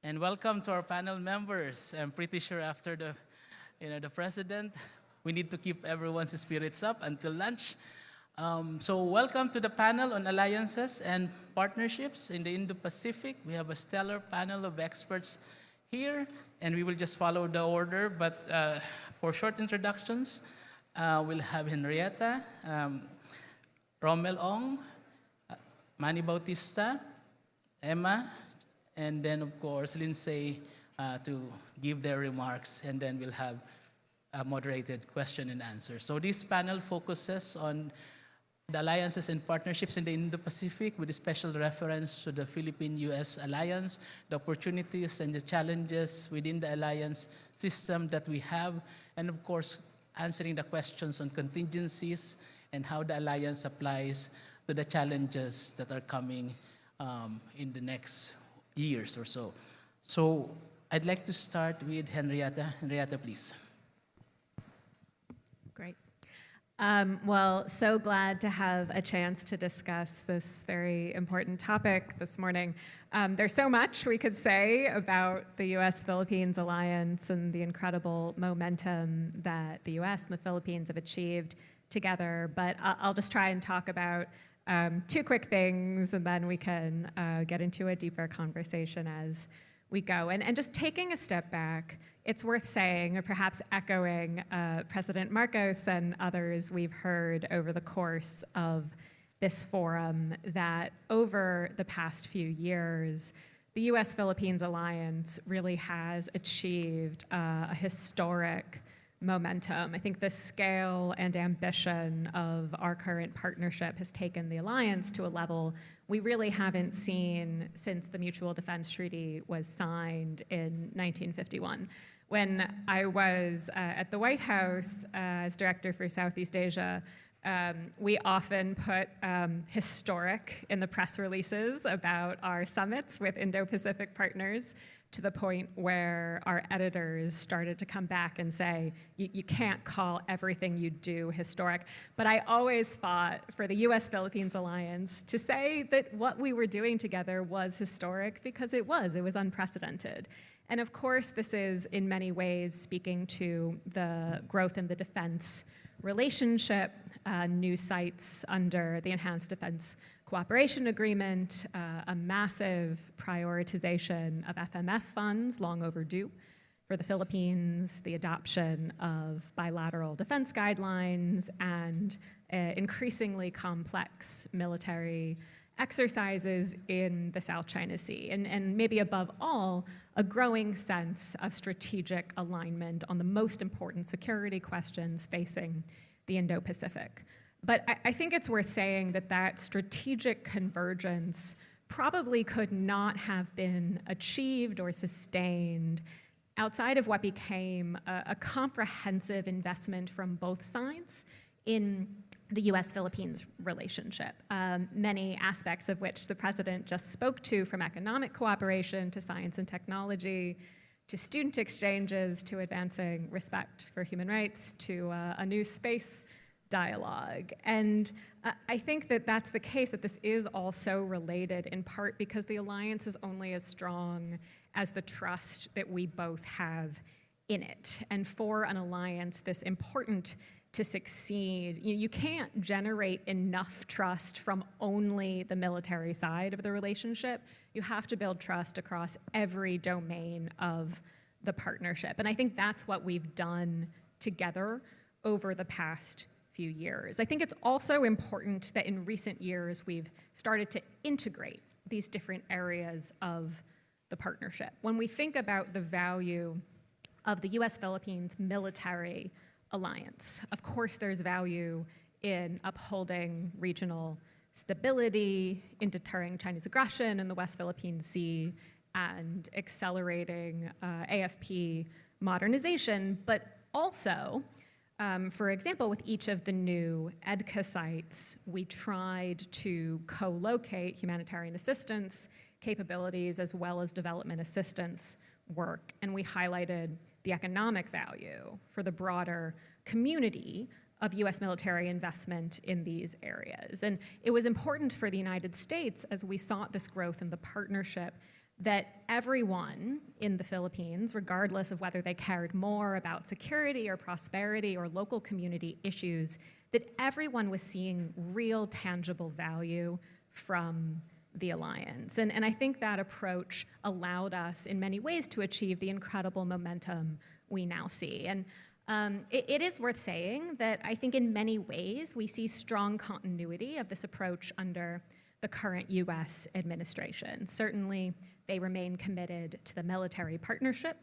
And welcome to our panel members. I'm pretty sure after the president, we need to keep everyone's spirits up until lunch. So welcome to the panel on alliances and partnerships in the Indo-Pacific. We have a stellar panel of experts here, and we will just follow the order. But for short introductions, we'll have Henrietta, Rommel Ong, Manny Bautista, Emma, and then, of course, Lindsey to give their remarks, and then we'll have a moderated question and answer. So this panel focuses on the alliances and partnerships in the Indo-Pacific with a special reference to the Philippine-US alliance, the opportunities and the challenges within the alliance system that we have, and of course, answering the questions on contingencies and how the alliance applies to the challenges that are coming in the next years or so. So I'd like to start with Henrietta. Henrietta, please. Great. Well, so glad to have a chance to discuss this very important topic this morning. There's so much we could say about the U.S.-Philippines alliance and the incredible momentum that the U.S. and the Philippines have achieved together, but I'll just try and talk about two quick things, and then we can get into a deeper conversation as we go. And just taking a step back, it's worth saying, or perhaps echoing President Marcos and others we've heard over the course of this forum, that over the past few years, the U.S.-Philippines alliance really has achieved a historic momentum. I think the scale and ambition of our current partnership has taken the alliance to a level we really haven't seen since the Mutual Defense Treaty was signed in 1951. When I was at the White House as Director for Southeast Asia, we often put historic in the press releases about our summits with Indo-Pacific partners, to the point where our editors started to come back and say, you can't call everything you do historic. But I always fought for the U.S.-Philippines alliance to say that what we were doing together was historic, because it was unprecedented. And of course, this is in many ways speaking to the growth in the defense relationship, new sites under the Enhanced Defense Cooperation Agreement, a massive prioritization of FMF funds, long overdue, for the Philippines, the adoption of bilateral defense guidelines, and increasingly complex military exercises in the South China Sea. And maybe above all, a growing sense of strategic alignment on the most important security questions facing the Indo-Pacific. But I think it's worth saying that that strategic convergence probably could not have been achieved or sustained outside of what became a comprehensive investment from both sides in the U.S.-Philippines relationship, many aspects of which the president just spoke to, from economic cooperation to science and technology, to student exchanges, to advancing respect for human rights, to a new space dialogue. And I think that that's the case, that this is also related in part because the alliance is only as strong as the trust that we both have in it. And for an alliance this important to succeed, you can't generate enough trust from only the military side of the relationship. You have to build trust across every domain of the partnership. And I think that's what we've done together over the past few years. I think it's also important that in recent years we've started to integrate these different areas of the partnership. When we think about the value of the U.S.-Philippines military alliance, of course there's value in upholding regional stability, in deterring Chinese aggression in the West Philippine Sea, and accelerating AFP modernization, but also, for example, with each of the new EDCA sites, we tried to co-locate humanitarian assistance capabilities as well as development assistance work, and we highlighted the economic value for the broader community of U.S. military investment in these areas. And it was important for the United States, as we sought this growth in the partnership, that everyone in the Philippines, regardless of whether they cared more about security or prosperity or local community issues, that everyone was seeing real tangible value from the alliance. And I think that approach allowed us in many ways to achieve the incredible momentum we now see. And it is worth saying that I think in many ways we see strong continuity of this approach under the current US administration. Certainly, they remain committed to the military partnership.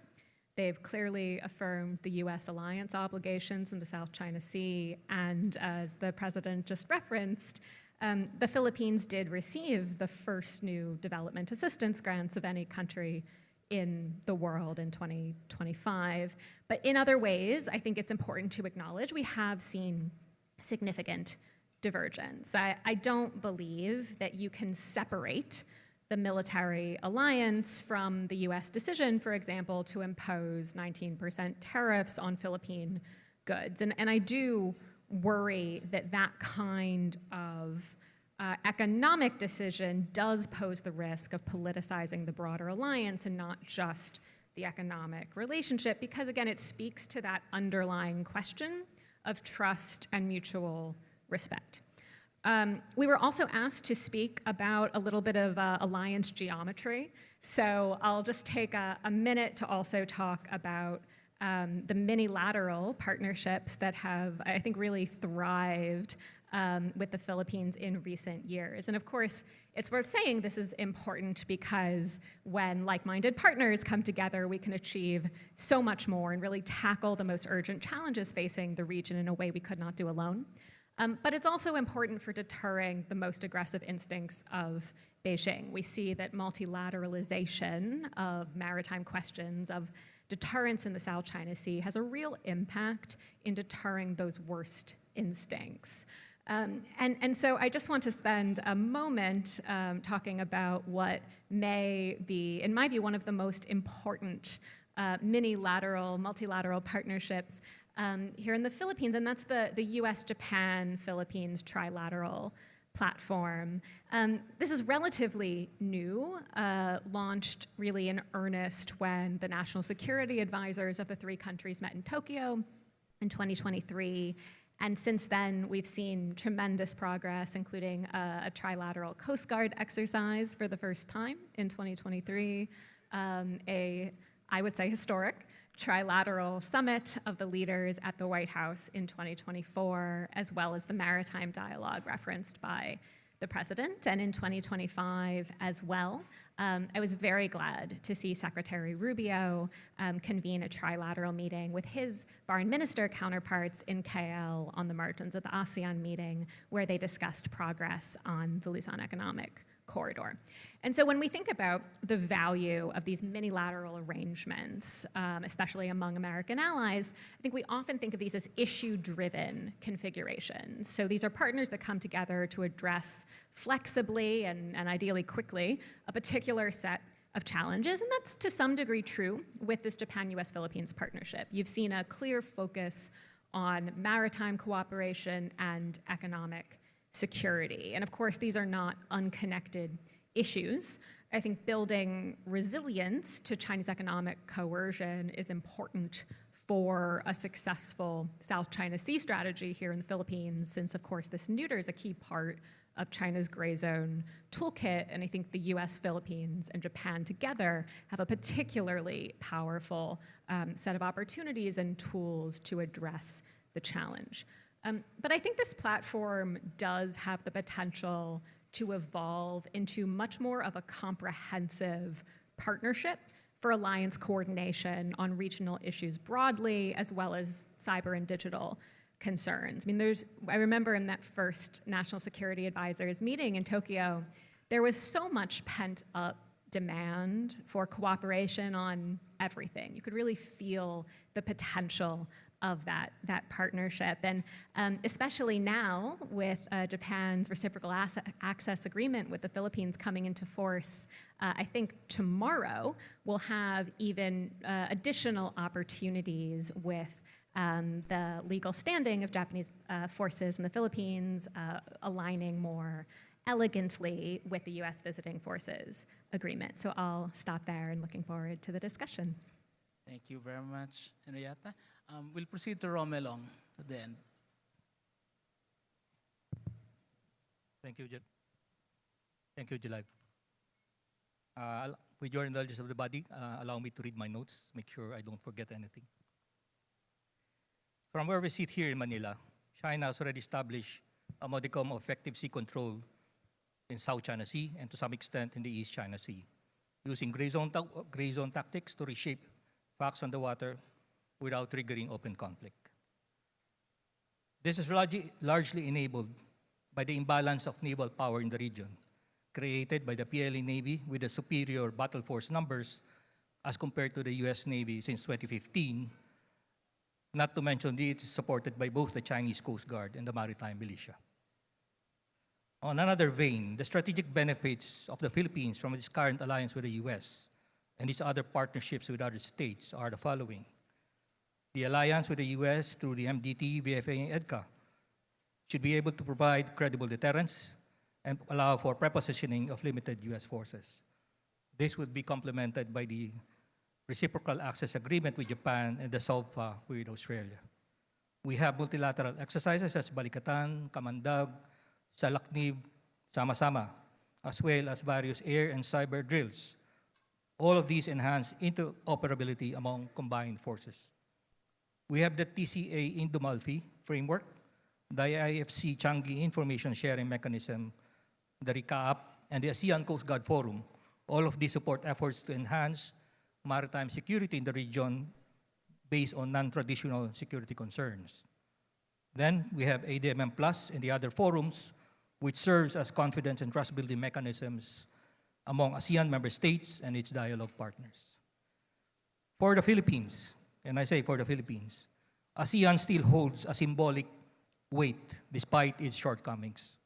They've clearly affirmed the US alliance obligations in the South China Sea, and as the president just referenced, the Philippines did receive the first new development assistance grants of any country in the world in 2025. But in other ways, I think it's important to acknowledge we have seen significant divergence. I don't believe that you can separate the military alliance from the US decision, for example, to impose 19% tariffs on Philippine goods. And I do worry that that kind of economic decision does pose the risk of politicizing the broader alliance and not just the economic relationship, because again, it speaks to that underlying question of trust and mutual respect. We were also asked to speak about a little bit of alliance geometry. So I'll just take a minute to also talk about the mini-lateral partnerships that have, I think, really thrived with the Philippines in recent years. And of course, it's worth saying this is important because when like-minded partners come together, we can achieve so much more and really tackle the most urgent challenges facing the region in a way we could not do alone. But it's also important for deterring the most aggressive instincts of Beijing. We see that multilateralization of maritime questions, of deterrence in the South China Sea, has a real impact in deterring those worst instincts. And so I just want to spend a moment talking about what may be, in my view, one of the most important multilateral partnerships here in the Philippines, and that's the US-Japan-Philippines trilateral platform. This is relatively new, launched really in earnest when the national security advisors of the three countries met in Tokyo in 2023. And since then, we've seen tremendous progress, including a trilateral Coast Guard exercise for the first time in 2023, I would say, historic trilateral summit of the leaders at the White House in 2024, as well as the maritime dialogue referenced by the president, and in 2025 as well. I was very glad to see Secretary Rubio convene a trilateral meeting with his foreign minister counterparts in KL on the margins of the ASEAN meeting, where they discussed progress on the Luzon Economic Corridor. And so when we think about the value of these mini-lateral arrangements, especially among American allies, I think we often think of these as issue-driven configurations. So these are partners that come together to address flexibly and ideally quickly a particular set of challenges, and that's to some degree true with this Japan-US-Philippines partnership. You've seen a clear focus on maritime cooperation and economic security. And of course, these are not unconnected issues. I think building resilience to Chinese economic coercion is important for a successful South China Sea strategy here in the Philippines, since of course this neuters a key part of China's gray zone toolkit. And I think the US, Philippines, and Japan together have a particularly powerful set of opportunities and tools to address the challenge. But I think this platform does have the potential to evolve into much more of a comprehensive partnership for alliance coordination on regional issues broadly, as well as cyber and digital concerns. I mean, I remember in that first National Security Advisors meeting in Tokyo, there was so much pent up demand for cooperation on everything. You could really feel the potential of that partnership. And especially now with Japan's reciprocal access agreement with the Philippines coming into force, I think tomorrow we'll have even additional opportunities with the legal standing of Japanese forces in the Philippines, aligning more elegantly with the U.S. visiting forces agreement. So I'll stop there and looking forward to the discussion. Thank you very much, Henrietta. We'll proceed to Rommel at the end. Thank you, Thank you, July. With your indulgence of the body, allow me to read my notes, make sure I don't forget anything. From where we sit here in Manila, China has already established a modicum of effective sea control in South China Sea and to some extent in the East China Sea, using gray zone tactics to reshape facts on the water without triggering open conflict. This is largely enabled by the imbalance of naval power in the region, created by the PLA Navy with the superior battle force numbers as compared to the US Navy since 2015, not to mention that it is supported by both the Chinese Coast Guard and the Maritime Militia. On another vein, the strategic benefits of the Philippines from its current alliance with the US and its other partnerships with other states are the following. The alliance with the US through the MDT, VFA, and EDCA should be able to provide credible deterrence and allow for prepositioning of limited US forces. This would be complemented by the reciprocal access agreement with Japan and the SOFA with Australia. We have multilateral exercises such as Balikatan, Kamandag, Salaknib, Sama-Sama, as well as various air and cyber drills. All of these enhance interoperability among combined forces. We have the TCA Indo-Malfi framework, the IFC Changi Information Sharing Mechanism, the RICAAP, and the ASEAN Coast Guard Forum. All of these support efforts to enhance maritime security in the region based on non-traditional security concerns. Then we have ADMM Plus and the other forums, which serves as confidence and trust-building mechanisms among ASEAN member states and its dialogue partners. For the Philippines, and I say for the Philippines, ASEAN still holds a symbolic weight despite its shortcomings.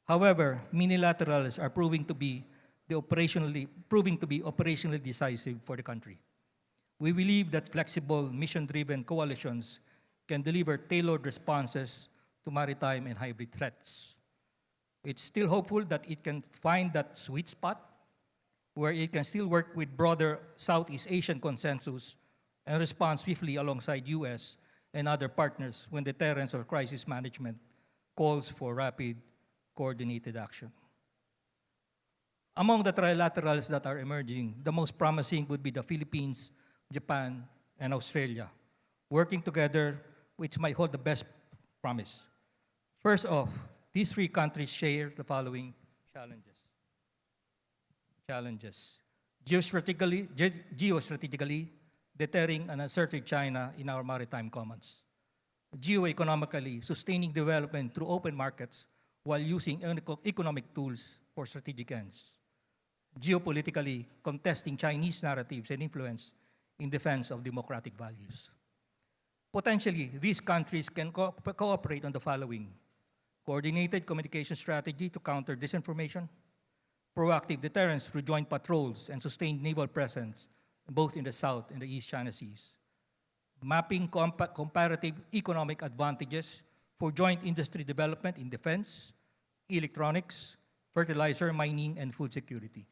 However, minilaterals are proving to be operationally decisive for the country. We believe that flexible, mission-driven coalitions can deliver tailored responses to maritime and hybrid threats. It's still hopeful that it can find that sweet spot where it can still work with broader Southeast Asian consensus and respond swiftly alongside US and other partners when deterrence or crisis management calls for rapid, coordinated action. Among the trilaterals that are emerging, the most promising would be the Philippines, Japan, and Australia, working together, which might hold the best promise. First off, these three countries share the following challenges. Geostrategically, deterring an assertive China in our maritime commons. Geoeconomically, sustaining development through open markets while using economic tools for strategic ends. Geopolitically, contesting Chinese narratives and influence in defense of democratic values. Potentially, these countries can cooperate on the following: coordinated communication strategy to counter disinformation, proactive deterrence through joint patrols and sustained naval presence both in the South and the East China Seas, mapping comparative economic advantages for joint industry development in defense, electronics, fertilizer, mining, and food security.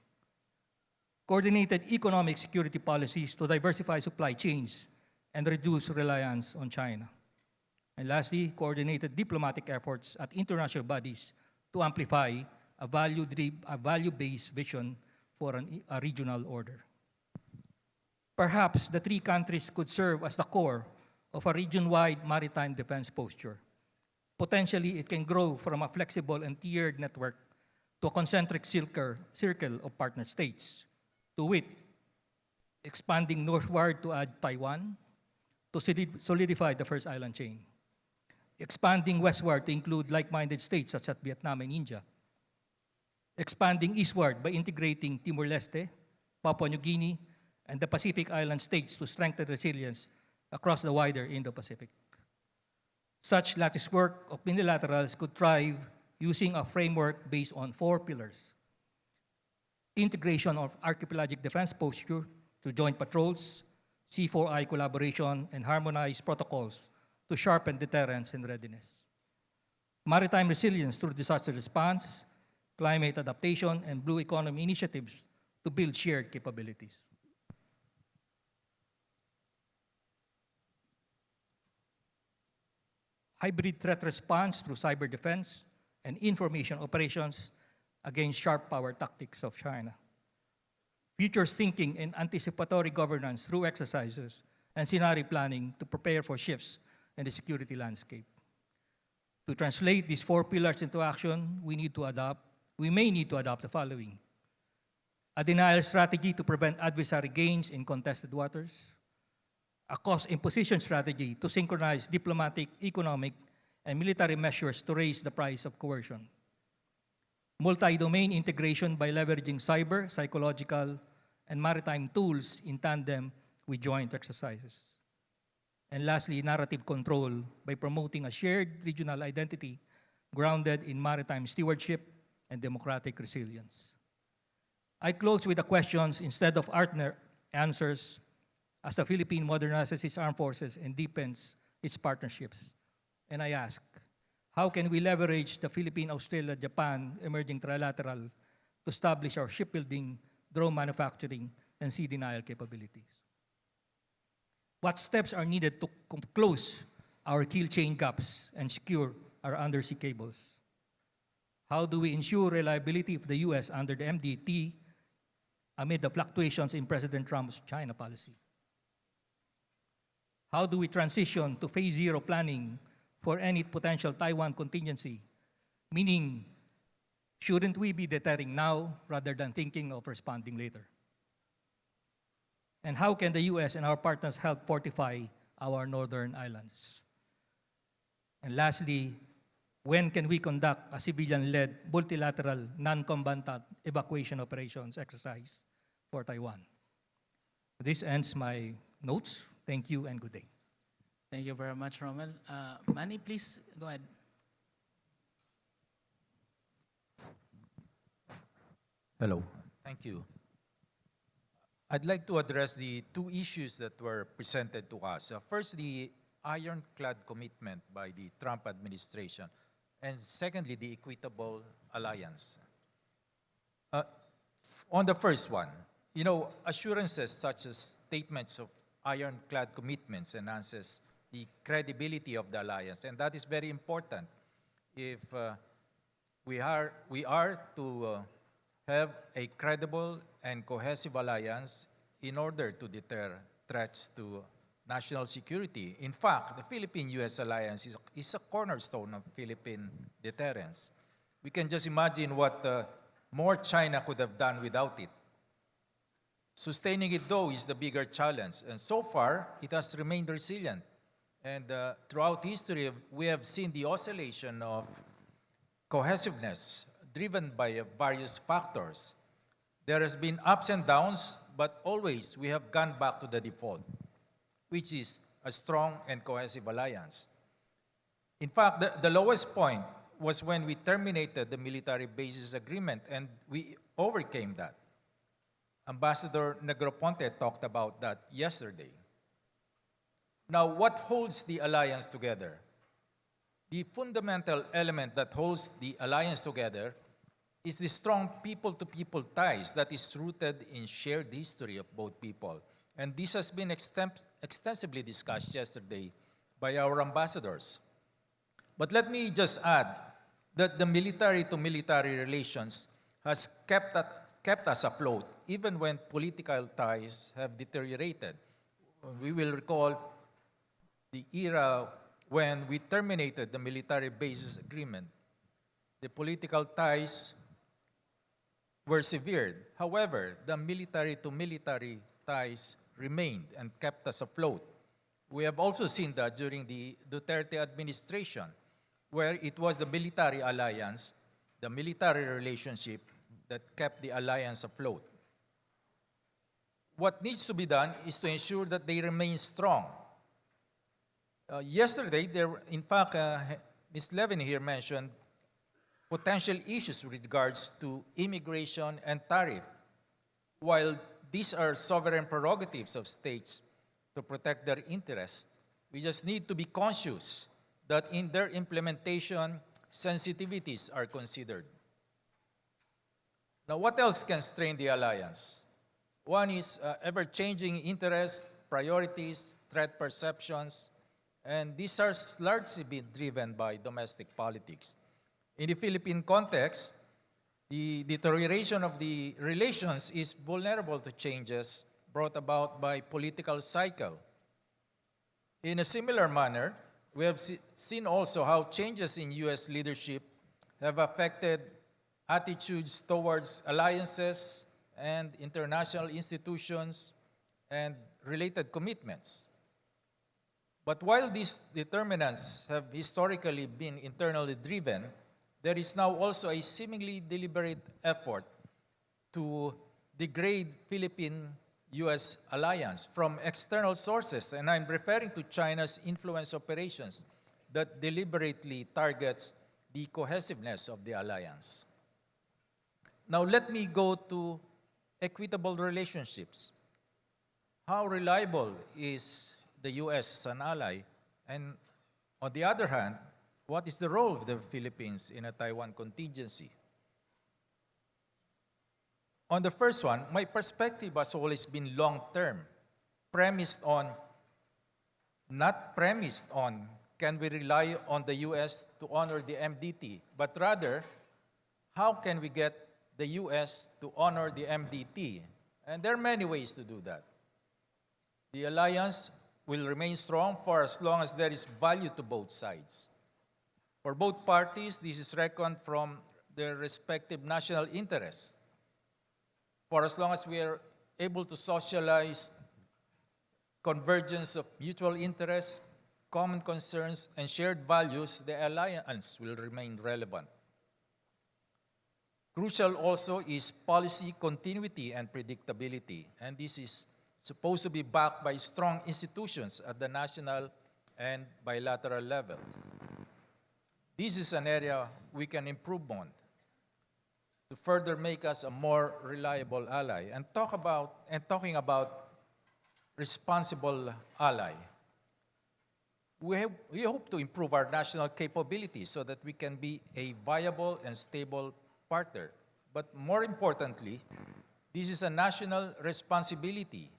Coordinated economic security policies to diversify supply chains and reduce reliance on China. And lastly, coordinated diplomatic efforts at international bodies to amplify a value-based vision for a regional order. Perhaps the three countries could serve as the core of a region-wide maritime defense posture. Potentially, it can grow from a flexible and tiered network to a concentric circle of partner states, to wit, expanding northward to add Taiwan, to solidify the first island chain, expanding westward to include like-minded states such as Vietnam and India, expanding eastward by integrating Timor-Leste, Papua New Guinea, and the Pacific Island states to strengthen resilience across the wider Indo-Pacific. Such lattice work of unilaterals could thrive using a framework based on 4 pillars: integration of archipelagic defense posture through joint patrols, C4I collaboration, and harmonized protocols to sharpen deterrence and readiness. Maritime resilience through disaster response, climate adaptation, and blue economy initiatives to build shared capabilities. Hybrid threat response through cyber defense and information operations against sharp power tactics of China. Future thinking and anticipatory governance through exercises and scenario planning to prepare for shifts in the security landscape. To translate these 4 pillars into action, we may need to adopt the following: a denial strategy to prevent adversary gains in contested waters, a cost imposition strategy to synchronize diplomatic, economic, and military measures to raise the price of coercion, multi-domain integration by leveraging cyber, psychological, and maritime tools in tandem with joint exercises, and lastly, narrative control by promoting a shared regional identity grounded in maritime stewardship and democratic resilience. I close with the questions instead of answers as the Philippines modernizes its armed forces and deepens its partnerships. And I ask, how can we leverage the Philippine-Australia-Japan emerging trilateral to establish our shipbuilding, drone manufacturing, and sea denial capabilities? What steps are needed to close our kill chain gaps and secure our undersea cables? How do we ensure reliability of the U.S. under the MDT amid the fluctuations in President Trump's China policy? How do we transition to phase 0 planning for any potential Taiwan contingency? Meaning, shouldn't we be deterring now rather than thinking of responding later? And how can the U.S. and our partners help fortify our northern islands? And lastly, when can we conduct a civilian-led multilateral non-combatant evacuation operations exercise for Taiwan? This ends my notes. Thank you and good day. Thank you very much, Rommel. Manny, please go ahead. Hello. Thank you. I'd like to address the 2 issues that were presented to us. First, the ironclad commitment by the Trump administration, and secondly, the equitable alliance. On the first one, assurances such as statements of ironclad commitments enhances the credibility of the alliance, and that is very important if we are to have a credible and cohesive alliance in order to deter threats to national security. In fact, the Philippine-US alliance is a cornerstone of Philippine deterrence. We can just imagine what more China could have done without it. Sustaining it, though, is the bigger challenge, and so far, it has remained resilient. And throughout history, we have seen the oscillation of cohesiveness driven by various factors. There has been ups and downs, but always we have gone back to the default, which is a strong and cohesive alliance. In fact, the lowest point was when we terminated the military bases agreement, and we overcame that. Ambassador Negroponte talked about that yesterday. Now, what holds the alliance together? The fundamental element that holds the alliance together is the strong people-to-people ties that is rooted in shared history of both people. And this has been extensively discussed yesterday by our ambassadors. But let me just add that the military-to-military relations has kept us afloat, even when political ties have deteriorated. We will recall the era when we terminated the military bases agreement. The political ties were severed. However, the military-to-military ties remained and kept us afloat. We have also seen that during the Duterte administration, where it was the military alliance, the military relationship that kept the alliance afloat. What needs to be done is to ensure that they remain strong. Yesterday, in fact, Ms. Levin here mentioned potential issues with regards to immigration and tariff. While these are sovereign prerogatives of states to protect their interests, we just need to be conscious that in their implementation, sensitivities are considered. Now, what else can strain the alliance? One is ever-changing interests, priorities, threat perceptions, and these are largely been driven by domestic politics. In the Philippine context, the deterioration of the relations is vulnerable to changes brought about by political cycle. In a similar manner, we have seen also how changes in U.S. leadership have affected attitudes towards alliances and international institutions and related commitments. But while these determinants have historically been internally driven, there is now also a seemingly deliberate effort to degrade Philippine-US alliance from external sources, and I'm referring to China's influence operations that deliberately targets the cohesiveness of the alliance. Now let me go to equitable relationships. How reliable is the US as an ally? And on the other hand, what is the role of the Philippines in a Taiwan contingency? On the first one, my perspective has always been long-term, not premised on can we rely on the US to honor the MDT, but rather, how can we get the US to honor the MDT? And there are many ways to do that. The alliance will remain strong for as long as there is value to both sides. For both parties, this is reckoned from their respective national interests. For as long as we are able to socialize convergence of mutual interests, common concerns, and shared values, the alliance will remain relevant. Crucial also is policy continuity and predictability, and this is supposed to be backed by strong institutions at the national and bilateral level. This is an area we can improve on to further make us a more reliable ally. And talking about responsible ally, we hope to improve our national capabilities so that we can be a viable and stable partner. But more importantly, this is a national responsibility.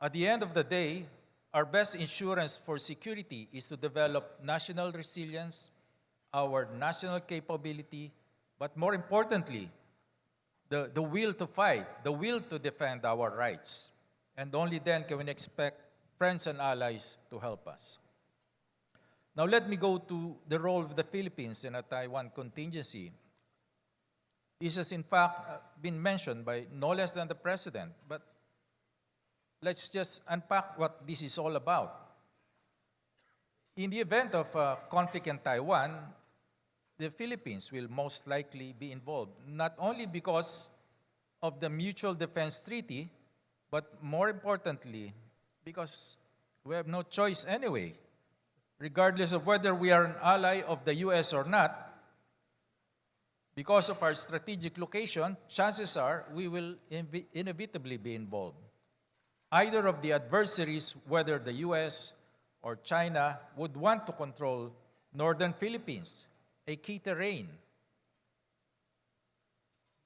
At the end of the day, our best insurance for security is to develop national resilience, our national capability, but more importantly, the will to fight, the will to defend our rights. And only then can we expect friends and allies to help us. Now let me go to the role of the Philippines in a Taiwan contingency. This has in fact been mentioned by no less than the President, but let's just unpack what this is all about. In the event of a conflict in Taiwan, the Philippines will most likely be involved, not only because of the Mutual Defense Treaty, but more importantly, because we have no choice anyway. Regardless of whether we are an ally of the US or not, because of our strategic location, chances are we will inevitably be involved. Either of the adversaries, whether the US or China, would want to control northern Philippines, a key terrain,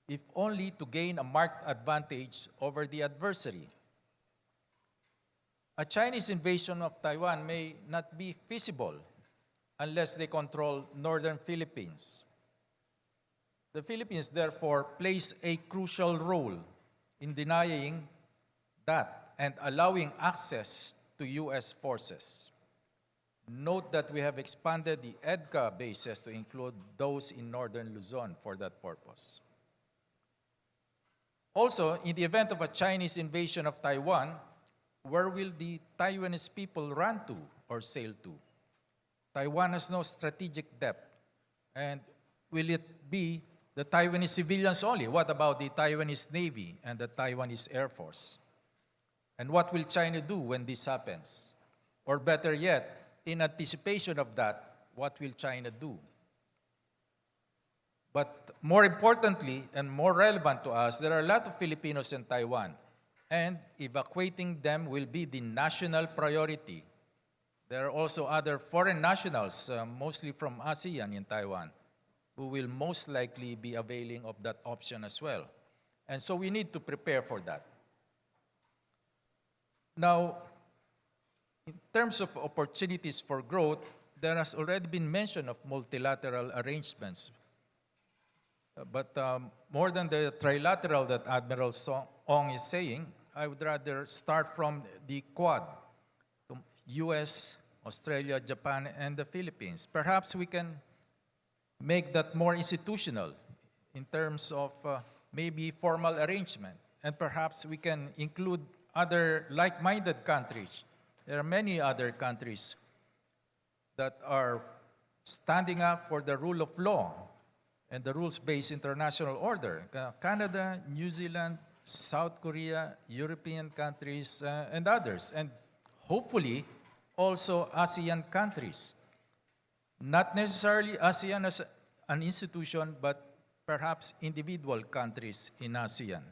if only to gain a marked advantage over the adversary. A Chinese invasion of Taiwan may not be feasible unless they control northern Philippines. The Philippines, therefore, plays a crucial role in denying that and allowing access to U.S. forces. Note that we have expanded the EDCA bases to include those in northern Luzon for that purpose. Also, in the event of a Chinese invasion of Taiwan, where will the Taiwanese people run to or sail to? Taiwan has no strategic depth. And will it be the Taiwanese civilians only? What about the Taiwanese Navy and the Taiwanese Air Force? And what will China do when this happens? Or better yet, in anticipation of that, what will China do? But more importantly and more relevant to us, there are a lot of Filipinos in Taiwan, and evacuating them will be the national priority. There are also other foreign nationals, mostly from ASEAN in Taiwan, who will most likely be availing of that option as well. And so we need to prepare for that. Now, in terms of opportunities for growth, there has already been mention of multilateral arrangements. But more than the trilateral that Admiral Ong is saying, I would rather start from the Quad, US, Australia, Japan, and the Philippines. Perhaps we can make that more institutional in terms of maybe formal arrangement. And perhaps we can include other like-minded countries. There are many other countries that are standing up for the rule of law and the rules-based international order. Canada, New Zealand, South Korea, European countries, and others. And hopefully, also ASEAN countries. Not necessarily ASEAN as an institution, but perhaps individual countries in ASEAN.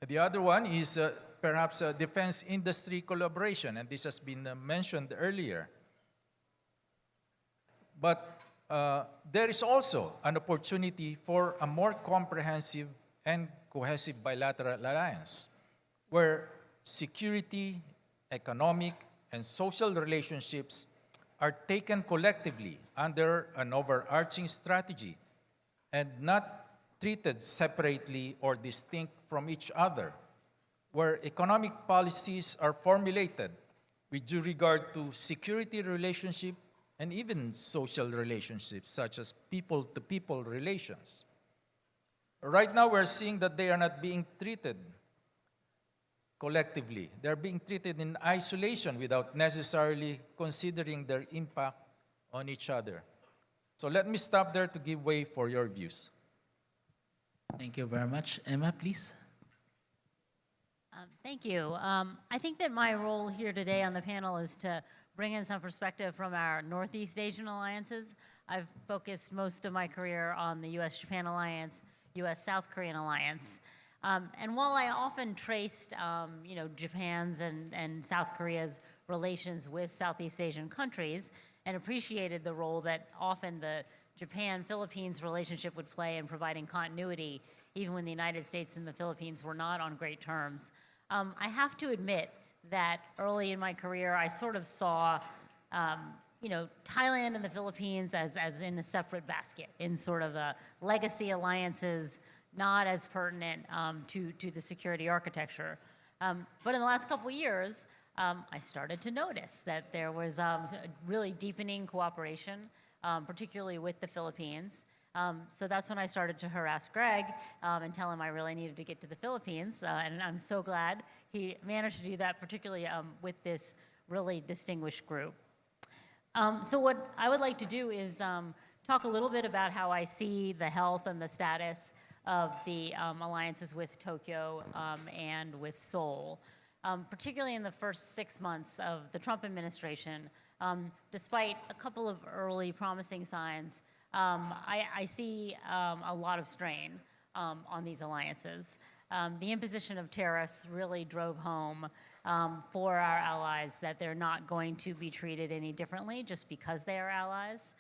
The other one is perhaps defense industry collaboration, and this has been mentioned earlier. But there is also an opportunity for a more comprehensive and cohesive bilateral alliance, where security, economic, and social relationships are taken collectively under an overarching strategy and not treated separately or distinct from each other, where economic policies are formulated with due regard to security relationship and even social relationships, such as people-to-people relations. Right now, we're seeing that they are not being treated collectively. They're being treated in isolation without necessarily considering their impact on each other. So let me stop there to give way for your views. Thank you very much. Emma, please. Thank you. I think that my role here today on the panel is to bring in some perspective from our Northeast Asian alliances. I've focused most of my career on the U.S.-Japan alliance, U.S.-South Korean alliance. And while I often traced, Japan's and South Korea's relations with Southeast Asian countries and appreciated the role that often the Japan-Philippines relationship would play in providing continuity, even when the United States and the Philippines were not on great terms, I have to admit that early in my career, I sort of saw, Thailand and the Philippines as in a separate basket, in sort of the legacy alliances, not as pertinent to the security architecture. But in the last couple of years, I started to notice that there was really deepening cooperation, particularly with the Philippines. So that's when I started to harass Greg and tell him I really needed to get to the Philippines. And I'm so glad he managed to do that, particularly with this really distinguished group. So what I would like to do is talk a little bit about how I see the health and the status of the alliances with Tokyo and with Seoul. Particularly in the first 6 months of the Trump administration, despite a couple of early promising signs, I see a lot of strain on these alliances. The imposition of tariffs really drove home for our allies that they're not going to be treated any differently just because they are allies.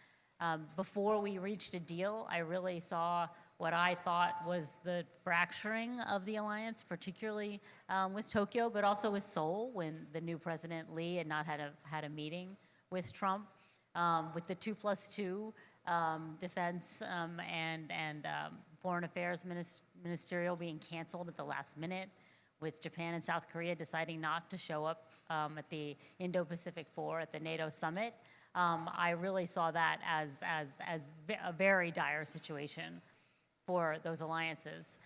Before we reached a deal, I really saw what I thought was the fracturing of the alliance, particularly with Tokyo, but also with Seoul, when the new President Lee had not had a meeting with Trump, with the 2+2 defense and foreign affairs ministerial being canceled at the last minute, with Japan and South Korea deciding not to show up at the Indo-Pacific 4 at the NATO summit. I really saw that as a very dire situation for those alliances.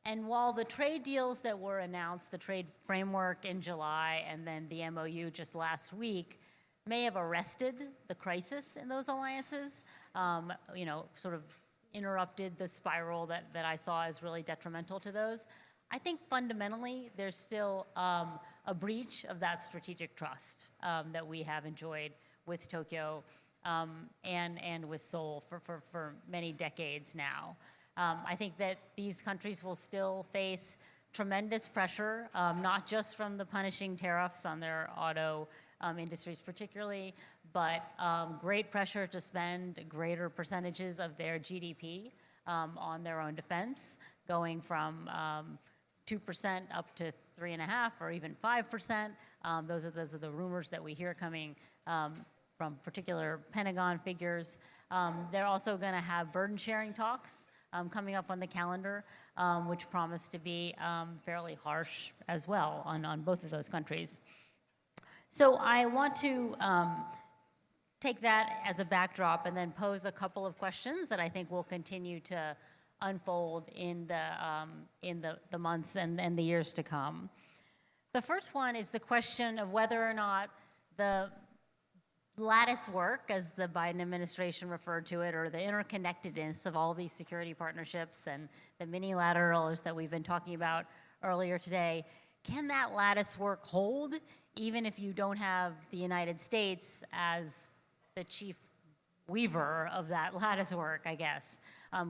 And while the trade deals that were announced, the trade framework in July and then the MOU just last week, may have arrested the crisis in those alliances, sort of interrupted the spiral that I saw as really detrimental to those, I think fundamentally there's still a breach of that strategic trust that we have enjoyed with Tokyo and with Seoul for many decades now. I think that these countries will still face tremendous pressure, not just from the punishing tariffs on their auto industries particularly, but great pressure to spend greater percentages of their GDP on their own defense, going from 2% up to 3.5% or even 5%. Those are the rumors that we hear coming from particular Pentagon figures. They're also going to have burden sharing talks coming up on the calendar, which promise to be fairly harsh as well on both of those countries. So I want to take that as a backdrop and then pose a couple of questions that I think will continue to unfold in the months and the years to come. The first one is the question of whether or not the lattice work, as the Biden administration referred to it, or the interconnectedness of all these security partnerships and the mini-laterals that we've been talking about earlier today, can that lattice work hold even if you don't have the United States as the chief weaver of that lattice work, I guess?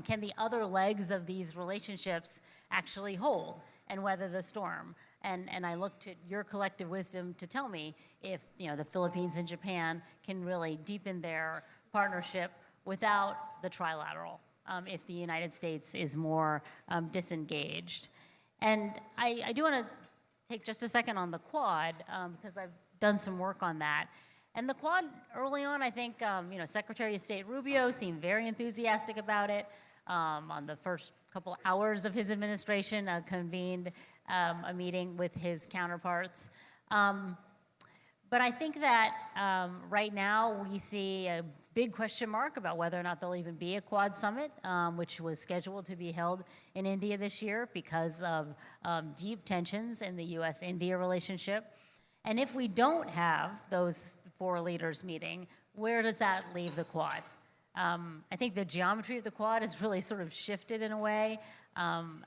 Can the other legs of these relationships actually hold and weather the storm? And I look to your collective wisdom to tell me if the Philippines and Japan can really deepen their partnership without the trilateral, if the United States is more disengaged. And I do want to take just a second on the Quad, because I've done some work on that. And the Quad, early on, I think, Secretary of State Rubio seemed very enthusiastic about it. On the first couple hours of his administration, convened a meeting with his counterparts. But I think that right now we see a big question mark about whether or not there'll even be a Quad summit, which was scheduled to be held in India this year because of deep tensions in the U.S.-India relationship. And if we don't have those 4 leaders meeting, where does that leave the Quad? I think the geometry of the Quad has really sort of shifted in a way.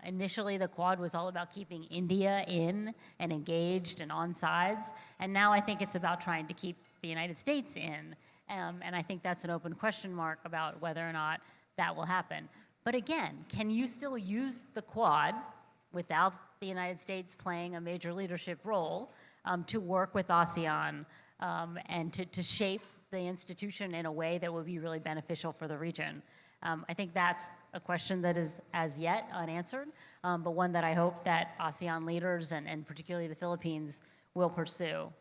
Initially, the Quad was all about keeping India in and engaged and on sides. And now I think it's about trying to keep the United States in. And I think that's an open question mark about whether or not that will happen. But again, can you still use the Quad without the United States playing a major leadership role to work with ASEAN and to shape the institution in a way that would be really beneficial for the region? I think that's a question that is as yet unanswered, but one that I hope that ASEAN leaders and particularly the Philippines will pursue.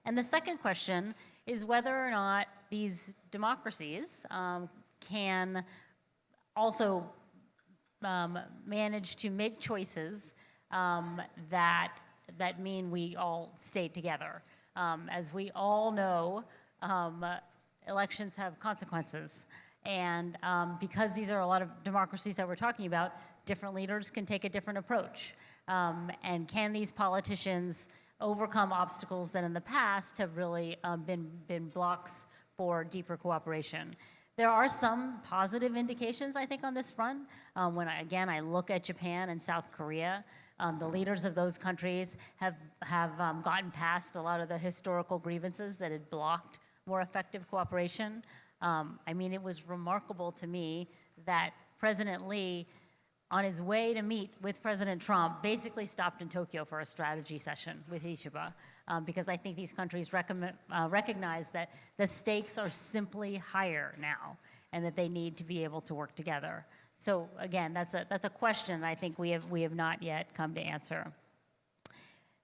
And the second question is whether or not these democracies can also manage to make choices that mean we all stay together. As we all know, elections have consequences. And because these are a lot of democracies that we're talking about, different leaders can take a different approach. And can these politicians overcome obstacles that in the past have really been blocks for deeper cooperation? There are some positive indications, I think, on this front. When I look at Japan and South Korea, the leaders of those countries have gotten past a lot of the historical grievances that had blocked more effective cooperation. It was remarkable to me that President Lee, on his way to meet with President Trump, basically stopped in Tokyo for a strategy session with Ishiba, because I think these countries recognize that the stakes are simply higher now and that they need to be able to work together. So again, that's a question I think we have not yet come to answer.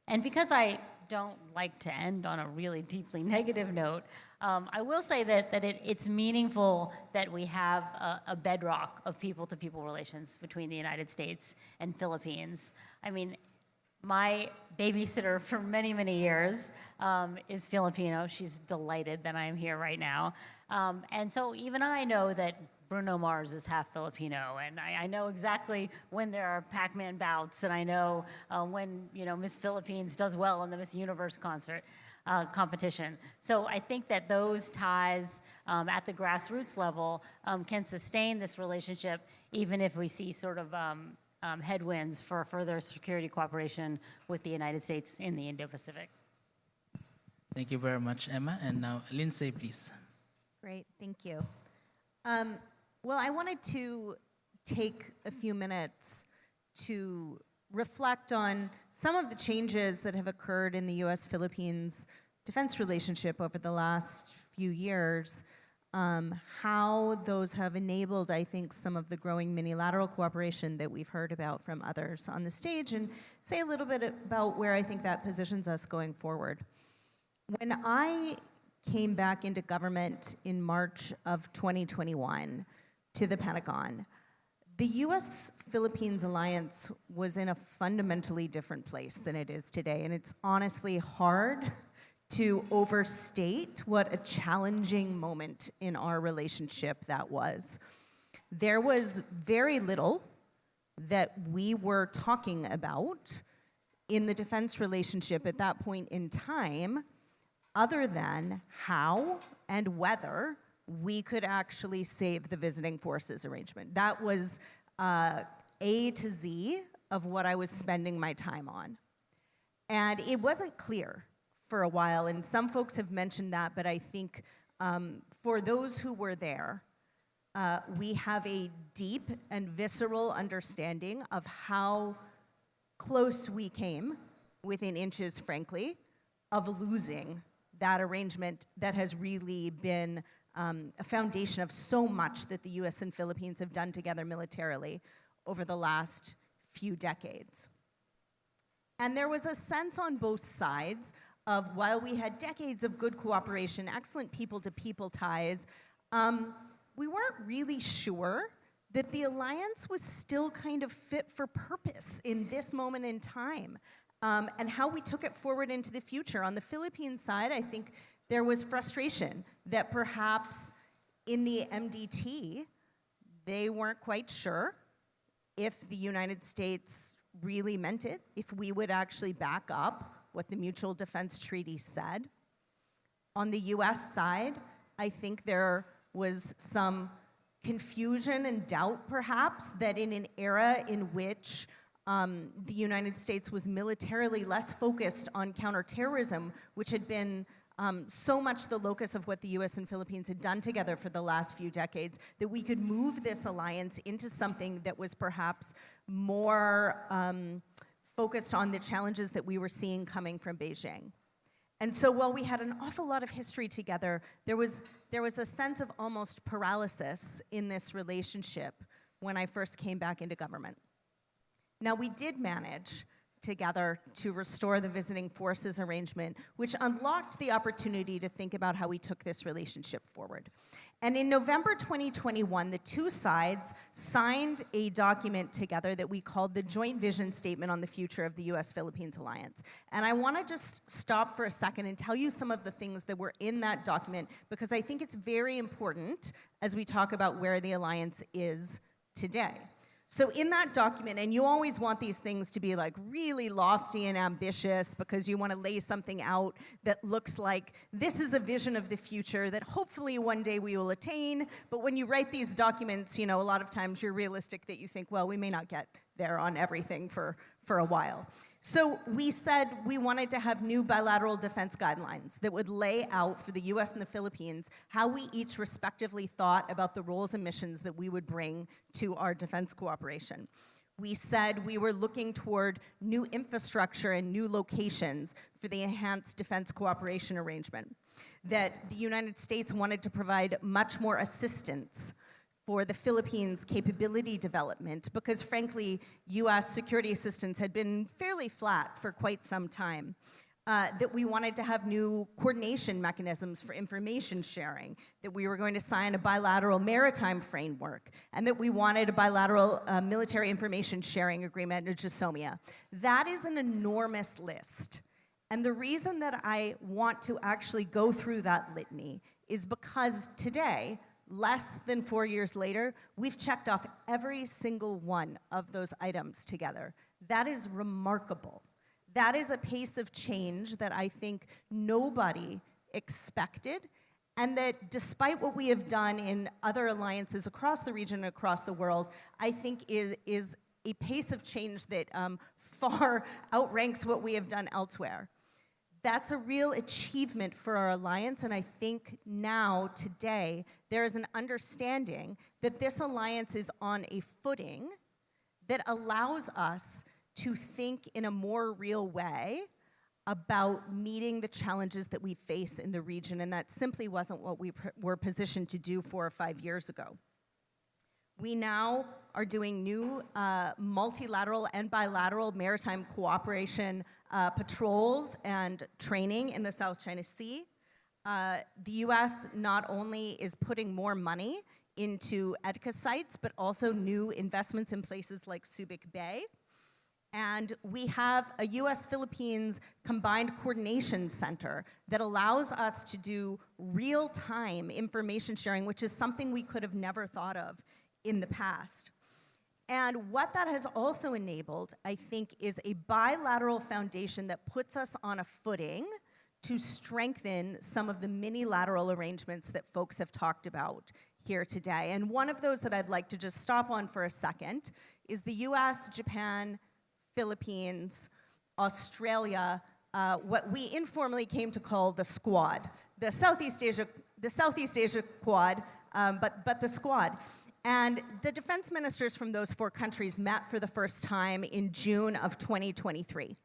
And because I don't like to end on a really deeply negative note, I will say that it's meaningful that we have a bedrock of people-to-people relations between the United States and Philippines. My babysitter for many, many years is Filipino. She's delighted that I am here right now. And so even I know that Bruno Mars is half Filipino, and I know exactly when there are Pac-Man bouts, and I know when Miss Philippines does well in the Miss Universe competition. So I think that those ties at the grassroots level can sustain this relationship, even if we see sort of headwinds for further security cooperation with the United States in the Indo-Pacific. Thank you very much, Emma. And now, Lindsey, please. Great, thank you. Well, I wanted to take a few minutes to reflect on some of the changes that have occurred in the U.S.-Philippines defense relationship over the last few years, how those have enabled, I think, some of the growing minilateral cooperation that we've heard about from others on the stage, and say a little bit about where I think that positions us going forward. When I came back into government in March of 2021 to the Pentagon, the US-Philippines alliance was in a fundamentally different place than it is today, and it's honestly hard to overstate what a challenging moment in our relationship that was. There was very little that we were talking about in the defense relationship at that point in time, other than how and whether we could actually save the visiting forces arrangement. That was A to Z of what I was spending my time on. And it wasn't clear for a while, and some folks have mentioned that, but I think for those who were there, we have a deep and visceral understanding of how close we came, within inches, frankly, of losing that arrangement that has really been a foundation of so much that the US and Philippines have done together militarily over the last few decades. And there was a sense on both sides of, while we had decades of good cooperation, excellent people-to-people ties, we weren't really sure that the alliance was still kind of fit for purpose in this moment in time, and how we took it forward into the future. On the Philippine side, I think there was frustration that perhaps in the MDT, they weren't quite sure if the United States really meant it, if we would actually back up what the Mutual Defense Treaty said. On the US side, I think there was some confusion and doubt, perhaps, that in an era in which the United States was militarily less focused on counterterrorism, which had been so much the locus of what the US and Philippines had done together for the last few decades, that we could move this alliance into something that was perhaps more focused on the challenges that we were seeing coming from Beijing. And so while we had an awful lot of history together, there was a sense of almost paralysis in this relationship when I first came back into government. Now, we did manage together to restore the visiting forces arrangement, which unlocked the opportunity to think about how we took this relationship forward. And in November 2021, the two sides signed a document together that we called the Joint Vision Statement on the Future of the US-Philippines Alliance. And I want to just stop for a second and tell you some of the things that were in that document, because I think it's very important as we talk about where the alliance is today. So in that document, and you always want these things to be like really lofty and ambitious because you want to lay something out that looks like this is a vision of the future that hopefully one day we will attain. But when you write these documents, you know, a lot of times you're realistic that you think, well, we may not get there on everything for a while. So we said we wanted to have new bilateral defense guidelines that would lay out for the US and the Philippines how we each respectively thought about the roles and missions that we would bring to our defense cooperation. We said we were looking toward new infrastructure and new locations for the enhanced defense cooperation arrangement, that the United States wanted to provide much more assistance for the Philippines' capability development, because frankly, US security assistance had been fairly flat for quite some time. That we wanted to have new coordination mechanisms for information sharing, that we were going to sign a bilateral maritime framework, and that we wanted a bilateral military information sharing agreement, or GSOMIA. That is an enormous list. And the reason that I want to actually go through that litany is because today, less than 4 years later, we've checked off every single one of those items together. That is remarkable. That is a pace of change that I think nobody expected, and that despite what we have done in other alliances across the region and across the world, I think is a pace of change that far outranks what we have done elsewhere. That's a real achievement for our alliance, and I think now, today, there is an understanding that this alliance is on a footing that allows us to think in a more real way about meeting the challenges that we face in the region, and that simply wasn't what we were positioned to do 4 or 5 years ago. We now are doing new multilateral and bilateral maritime cooperation patrols and training in the South China Sea. The US not only is putting more money into EDCA sites, but also new investments in places like Subic Bay. And we have a US-Philippines combined coordination center that allows us to do real-time information sharing, which is something we could have never thought of in the past. And what that has also enabled, I think, is a bilateral foundation that puts us on a footing to strengthen some of the mini-lateral arrangements that folks have talked about here today. And one of those that I'd like to just stop on for a second is the US, Japan, Philippines, Australia, what we informally came to call the Squad, the Southeast Asia Quad, but the Squad. And the defense ministers from those 4 countries met for the first time in June of 2023.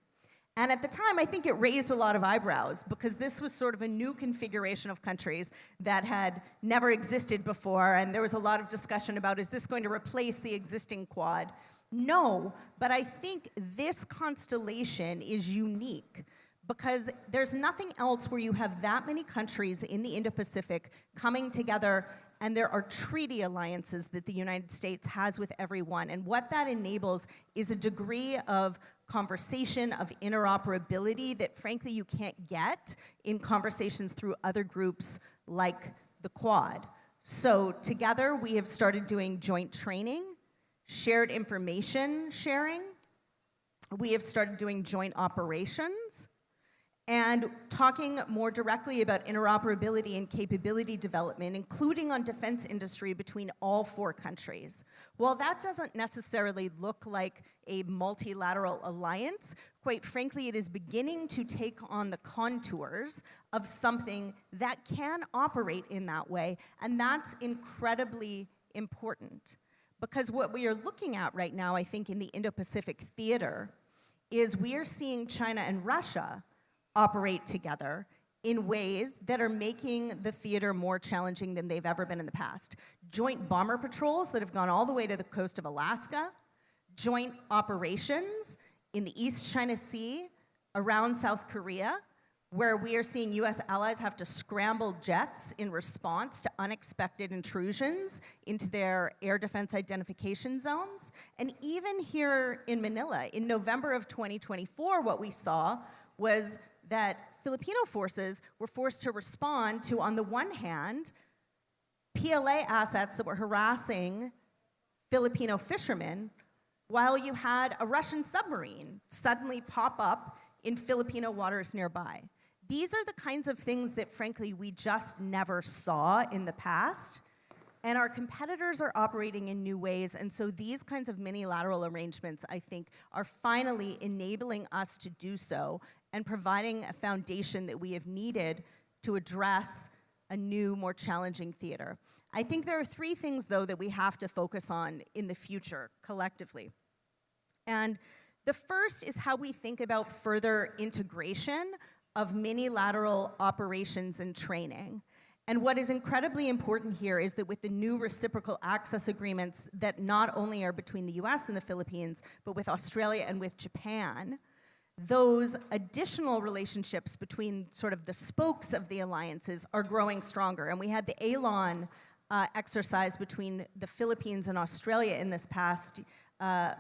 And at the time, I think it raised a lot of eyebrows because this was sort of a new configuration of countries that had never existed before, and there was a lot of discussion about, is this going to replace the existing Quad? No, but I think this constellation is unique because there's nothing else where you have that many countries in the Indo-Pacific coming together, and there are treaty alliances that the United States has with everyone. And what that enables is a degree of conversation, of interoperability that frankly you can't get in conversations through other groups like the Quad. So together we have started doing joint training, shared information sharing. We have started doing joint operations and talking more directly about interoperability and capability development, including on defense industry between all 4 countries. While that doesn't necessarily look like a multilateral alliance, quite frankly, it is beginning to take on the contours of something that can operate in that way, and that's incredibly important. Because what we are looking at right now, I think, in the Indo-Pacific theater is we are seeing China and Russia operate together in ways that are making the theater more challenging than they've ever been in the past. Joint bomber patrols that have gone all the way to the coast of Alaska, joint operations in the East China Sea around South Korea, where we are seeing US allies have to scramble jets in response to unexpected intrusions into their air defense identification zones. And even here in Manila, in November of 2024, what we saw was that Filipino forces were forced to respond to, on the one hand, PLA assets that were harassing Filipino fishermen, while you had a Russian submarine suddenly pop up in Filipino waters nearby. These are the kinds of things that, frankly, we just never saw in the past, and our competitors are operating in new ways, and so these kinds of mini-lateral arrangements, I think, are finally enabling us to do so and providing a foundation that we have needed to address a new, more challenging theater. I think there are 3 things, though, that we have to focus on in the future, collectively. And the first is how we think about further integration of mini-lateral operations and training. And what is incredibly important here is that with the new reciprocal access agreements that not only are between the US and the Philippines, but with Australia and with Japan, those additional relationships between sort of the spokes of the alliances are growing stronger. And we had the ALON exercise between the Philippines and Australia in this past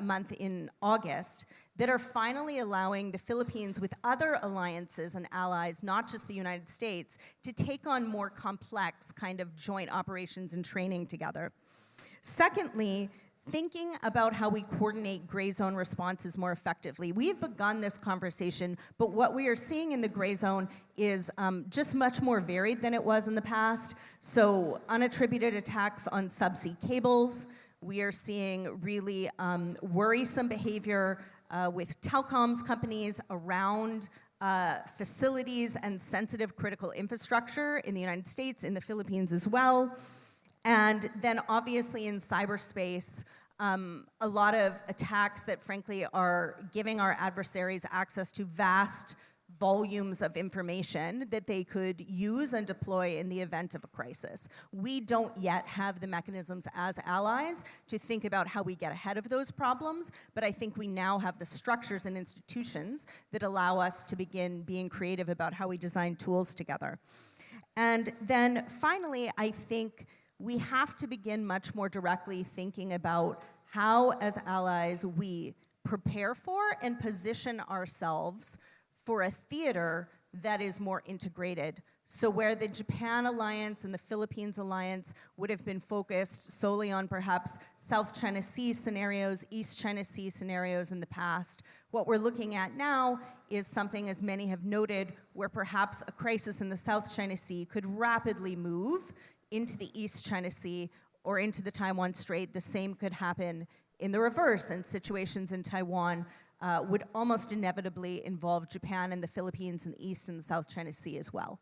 month in August that are finally allowing the Philippines with other alliances and allies, not just the United States, to take on more complex kind of joint operations and training together. Secondly, thinking about how we coordinate gray zone responses more effectively. We've begun this conversation, but what we are seeing in the gray zone is just much more varied than it was in the past. So unattributed attacks on subsea cables. We are seeing really worrisome behavior with telecoms companies around facilities and sensitive critical infrastructure in the United States, in the Philippines as well. And then obviously in cyberspace, a lot of attacks that frankly are giving our adversaries access to vast volumes of information that they could use and deploy in the event of a crisis. We don't yet have the mechanisms as allies to think about how we get ahead of those problems, but I think we now have the structures and institutions that allow us to begin being creative about how we design tools together. And then finally, I think we have to begin much more directly thinking about how, as allies, we prepare for and position ourselves for a theater that is more integrated. So where the Japan alliance and the Philippines alliance would have been focused solely on perhaps South China Sea scenarios, East China Sea scenarios in the past, what we're looking at now is something, as many have noted, where perhaps a crisis in the South China Sea could rapidly move into the East China Sea or into the Taiwan Strait. The same could happen in the reverse, and situations in Taiwan would almost inevitably involve Japan and the Philippines and the East and the South China Sea as well.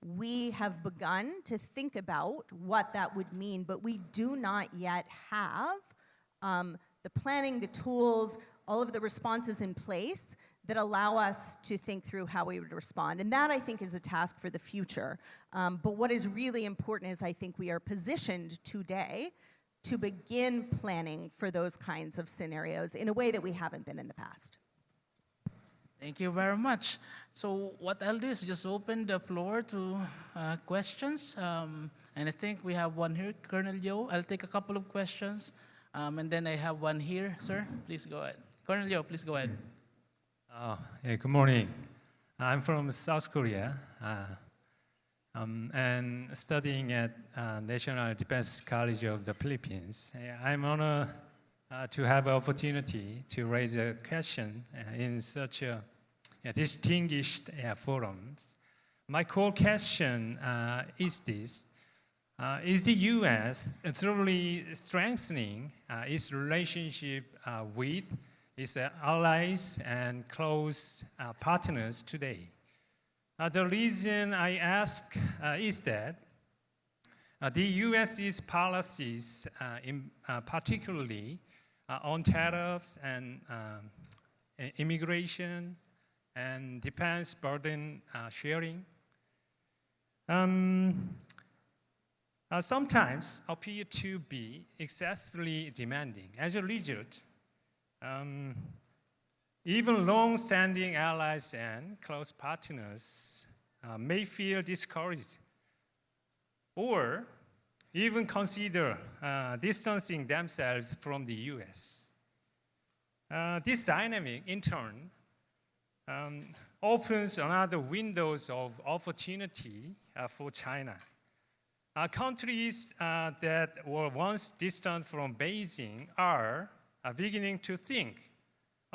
We have begun to think about what that would mean, but we do not yet have the planning, the tools, all of the responses in place that allow us to think through how we would respond. And that, I think, is a task for the future. But what is really important is I think we are positioned today to begin planning for those kinds of scenarios in a way that we haven't been in the past. Thank you very much. So what I'll do is just open the floor to questions. And I think we have one here, Colonel Yo. I'll take a couple of questions. And then I have one here. Sir, please go ahead. Colonel Yo, please go ahead. Good morning. I'm from South Korea and studying at National Defense College of the Philippines. I'm honored to have an opportunity to raise a question in such a distinguished forums. My core question is this. Is the U.S. thoroughly strengthening its relationship with its allies and close partners today? The reason I ask is that the U.S.'s policies, particularly on tariffs and immigration and defense burden sharing, sometimes appear to be excessively demanding. As a result, even long-standing allies and close partners may feel discouraged or even consider distancing themselves from the U.S. This dynamic, in turn, opens another windows of opportunity for China. Countries that were once distant from Beijing are beginning to think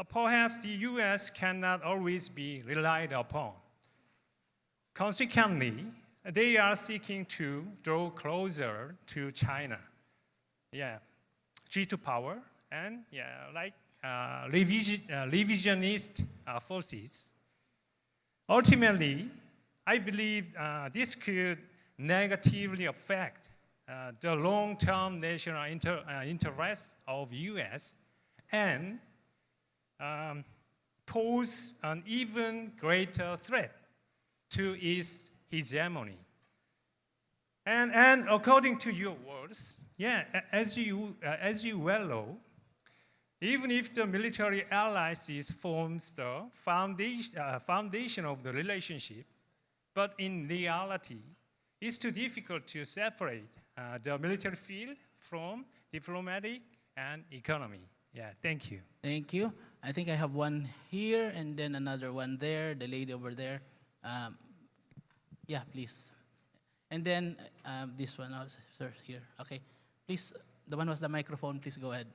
perhaps the U.S. cannot always be relied upon. Consequently, they are seeking to draw closer to China. G2 power and revisionist forces. Ultimately, I believe this could negatively affect the long-term national interests of U.S. and pose an even greater threat to its hegemony. And according to your words, as you well know, even if the military alliances forms the foundation of the relationship, but in reality, it's too difficult to separate the military field from diplomatic and economy. Thank you. Thank you. I think I have one here and then another one there, the lady over there. Please. And then this one also, sir, here. Okay. Please, the one who has the microphone, please go ahead.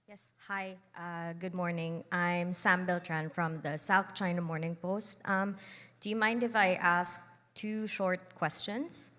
Yes, hi, good morning. I'm Sam Beltran from the South China Morning Post. Do you mind if I ask 2 short questions?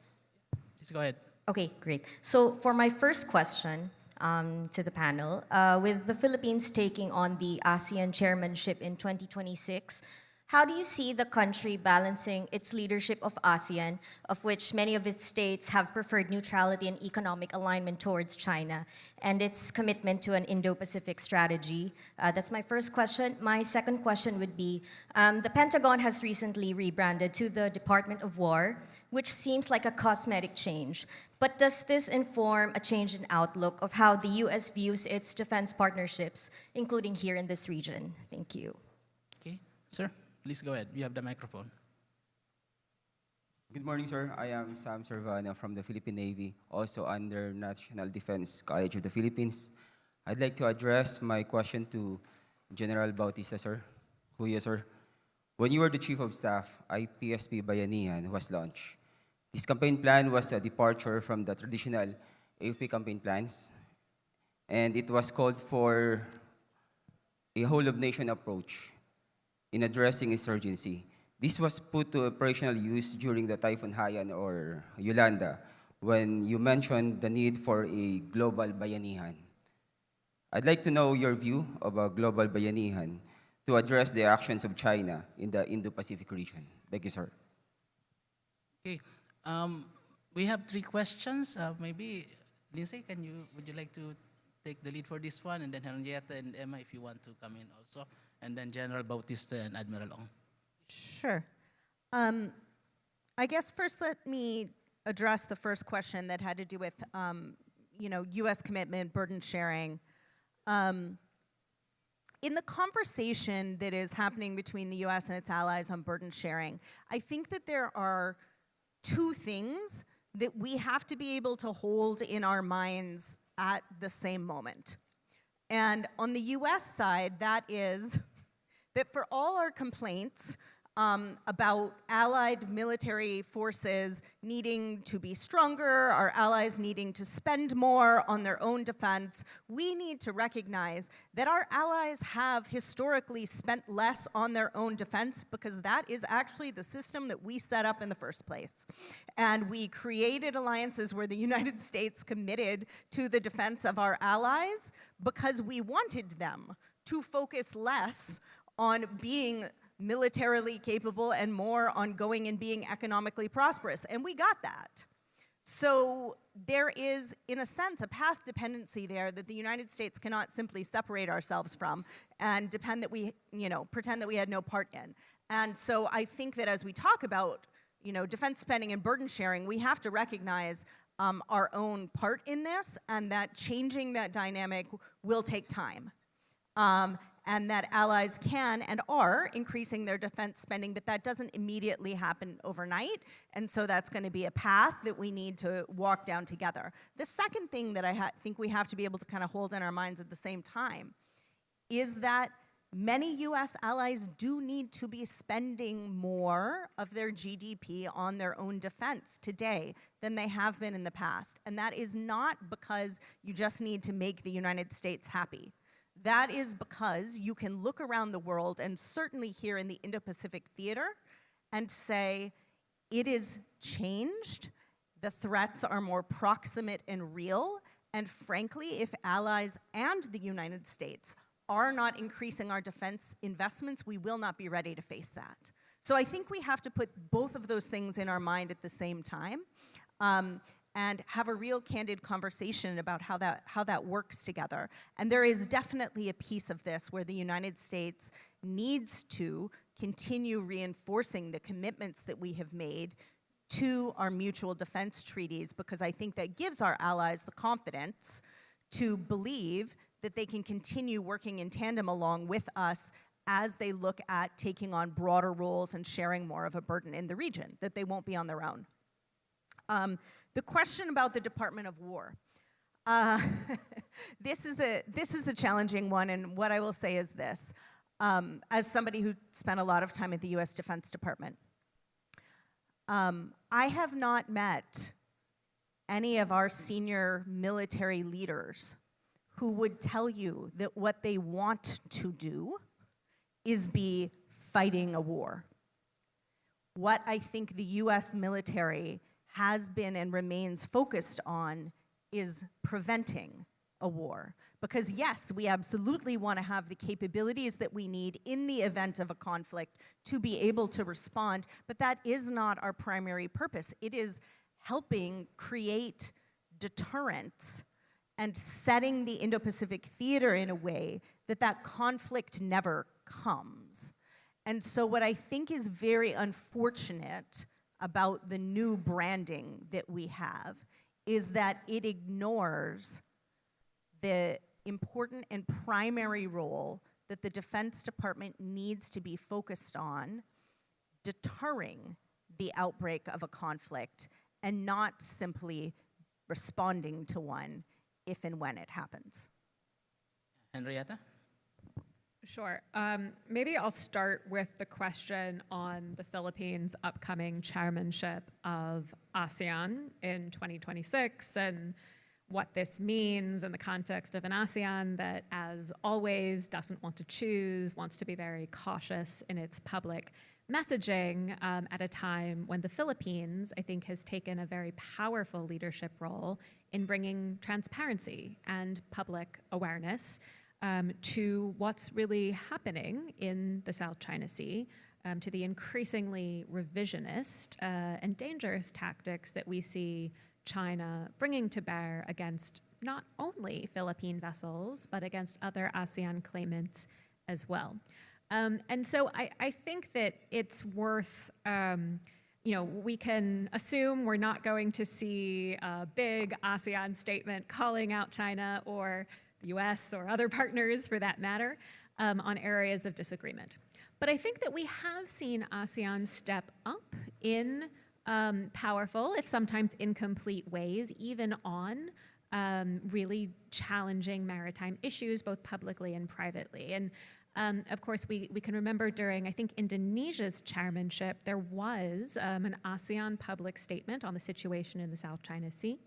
Please go ahead. Okay, great. So for my first question to the panel, with the Philippines taking on the ASEAN chairmanship in 2026, How do you see the country balancing its leadership of ASEAN, of which many of its states have preferred neutrality and economic alignment towards China, and its commitment to an Indo-Pacific strategy? That's my first question. My second question would be, the Pentagon has recently rebranded to the Department of War, which seems like a cosmetic change. But does this inform a change in outlook of how the U.S. views its defense partnerships, including here in this region? Thank you. Okay, sir, please go ahead. You have the microphone. Good morning, sir. I am Sam Servano from the Philippine Navy, also under National Defense College of the Philippines. I'd like to address my question to General Bautista, sir. Julio, sir. When you were the Chief of Staff, IPSP Bayanihan was launched. This campaign plan was a departure from the traditional AFP campaign plans, and it was called for a whole-of-nation approach in addressing insurgency. This was put to operational use during the Typhoon Haiyan or Yolanda, when you mentioned the need for a global bayanihan. I'd like to know your view of a global bayanihan to address the actions of China in the Indo-Pacific region. Thank you, sir. Okay, we have 3 questions. Maybe, Lindsey, would you like to take the lead for this one? And then Henrietta and Emma, if you want to come in also. And then General Bautista and Admiral Ong. Sure. I guess first let me address the first question that had to do with, U.S. commitment, burden sharing. In the conversation that is happening between the U.S. and its allies on burden sharing, I think that there are 2 things that we have to be able to hold in our minds at the same moment. And on the U.S. side, that is that for all our complaints about allied military forces needing to be stronger, our allies needing to spend more on their own defense, we need to recognize that our allies have historically spent less on their own defense because that is actually the system that we set up in the first place. And we created alliances where the United States committed to the defense of our allies because we wanted them to focus less on being militarily capable and more on going and being economically prosperous, and we got that. So there is, in a sense, a path dependency there that the United States cannot simply separate ourselves from and pretend that we had no part in. And so I think that as we talk about, defense spending and burden sharing, we have to recognize our own part in this, and that changing that dynamic will take time. And that allies can and are increasing their defense spending, but that doesn't immediately happen overnight, and so that's going to be a path that we need to walk down together. The second thing that I think we have to be able to kind of hold in our minds at the same time is that many U.S. allies do need to be spending more of their GDP on their own defense today than they have been in the past, and that is not because you just need to make the United States happy. That is because you can look around the world, and certainly here in the Indo-Pacific theater, and say, it is changed, the threats are more proximate and real, and frankly, if allies and the United States are not increasing our defense investments, we will not be ready to face that. So I think we have to put both of those things in our mind at the same time. And have a real candid conversation about how that works together. And there is definitely a piece of this where the United States needs to continue reinforcing the commitments that we have made to our mutual defense treaties, because I think that gives our allies the confidence to believe that they can continue working in tandem along with us as they look at taking on broader roles and sharing more of a burden in the region, that they won't be on their own. The question about the Department of War. This is a challenging one, and what I will say is this. As somebody who spent a lot of time at the U.S. Defense Department, I have not met any of our senior military leaders who would tell you that what they want to do is be fighting a war. What I think the U.S. military has been and remains focused on is preventing a war. Because yes, we absolutely want to have the capabilities that we need in the event of a conflict to be able to respond, but that is not our primary purpose. It is helping create deterrence and setting the Indo-Pacific theater in a way that that conflict never comes. And so what I think is very unfortunate about the new branding that we have is that it ignores the important and primary role that the Defense Department needs to be focused on deterring the outbreak of a conflict and not simply responding to one if and when it happens. Henrietta? Sure. Maybe I'll start with the question on the Philippines' upcoming chairmanship of ASEAN in 2026 and what this means in the context of an ASEAN that, as always, doesn't want to choose, wants to be very cautious in its public messaging at a time when the Philippines, I think, has taken a very powerful leadership role in bringing transparency and public awareness to what's really happening in the South China Sea, to the increasingly revisionist and dangerous tactics that we see China bringing to bear against not only Philippine vessels, but against other ASEAN claimants as well. And so I think that it's worth, we can assume we're not going to see a big ASEAN statement calling out China or the US or other partners for that matter on areas of disagreement. But I think that we have seen ASEAN step up in powerful, if sometimes incomplete ways, even on really challenging maritime issues, both publicly and privately. And of course, we can remember during, I think, Indonesia's chairmanship, there was an ASEAN public statement on the situation in the South China Sea.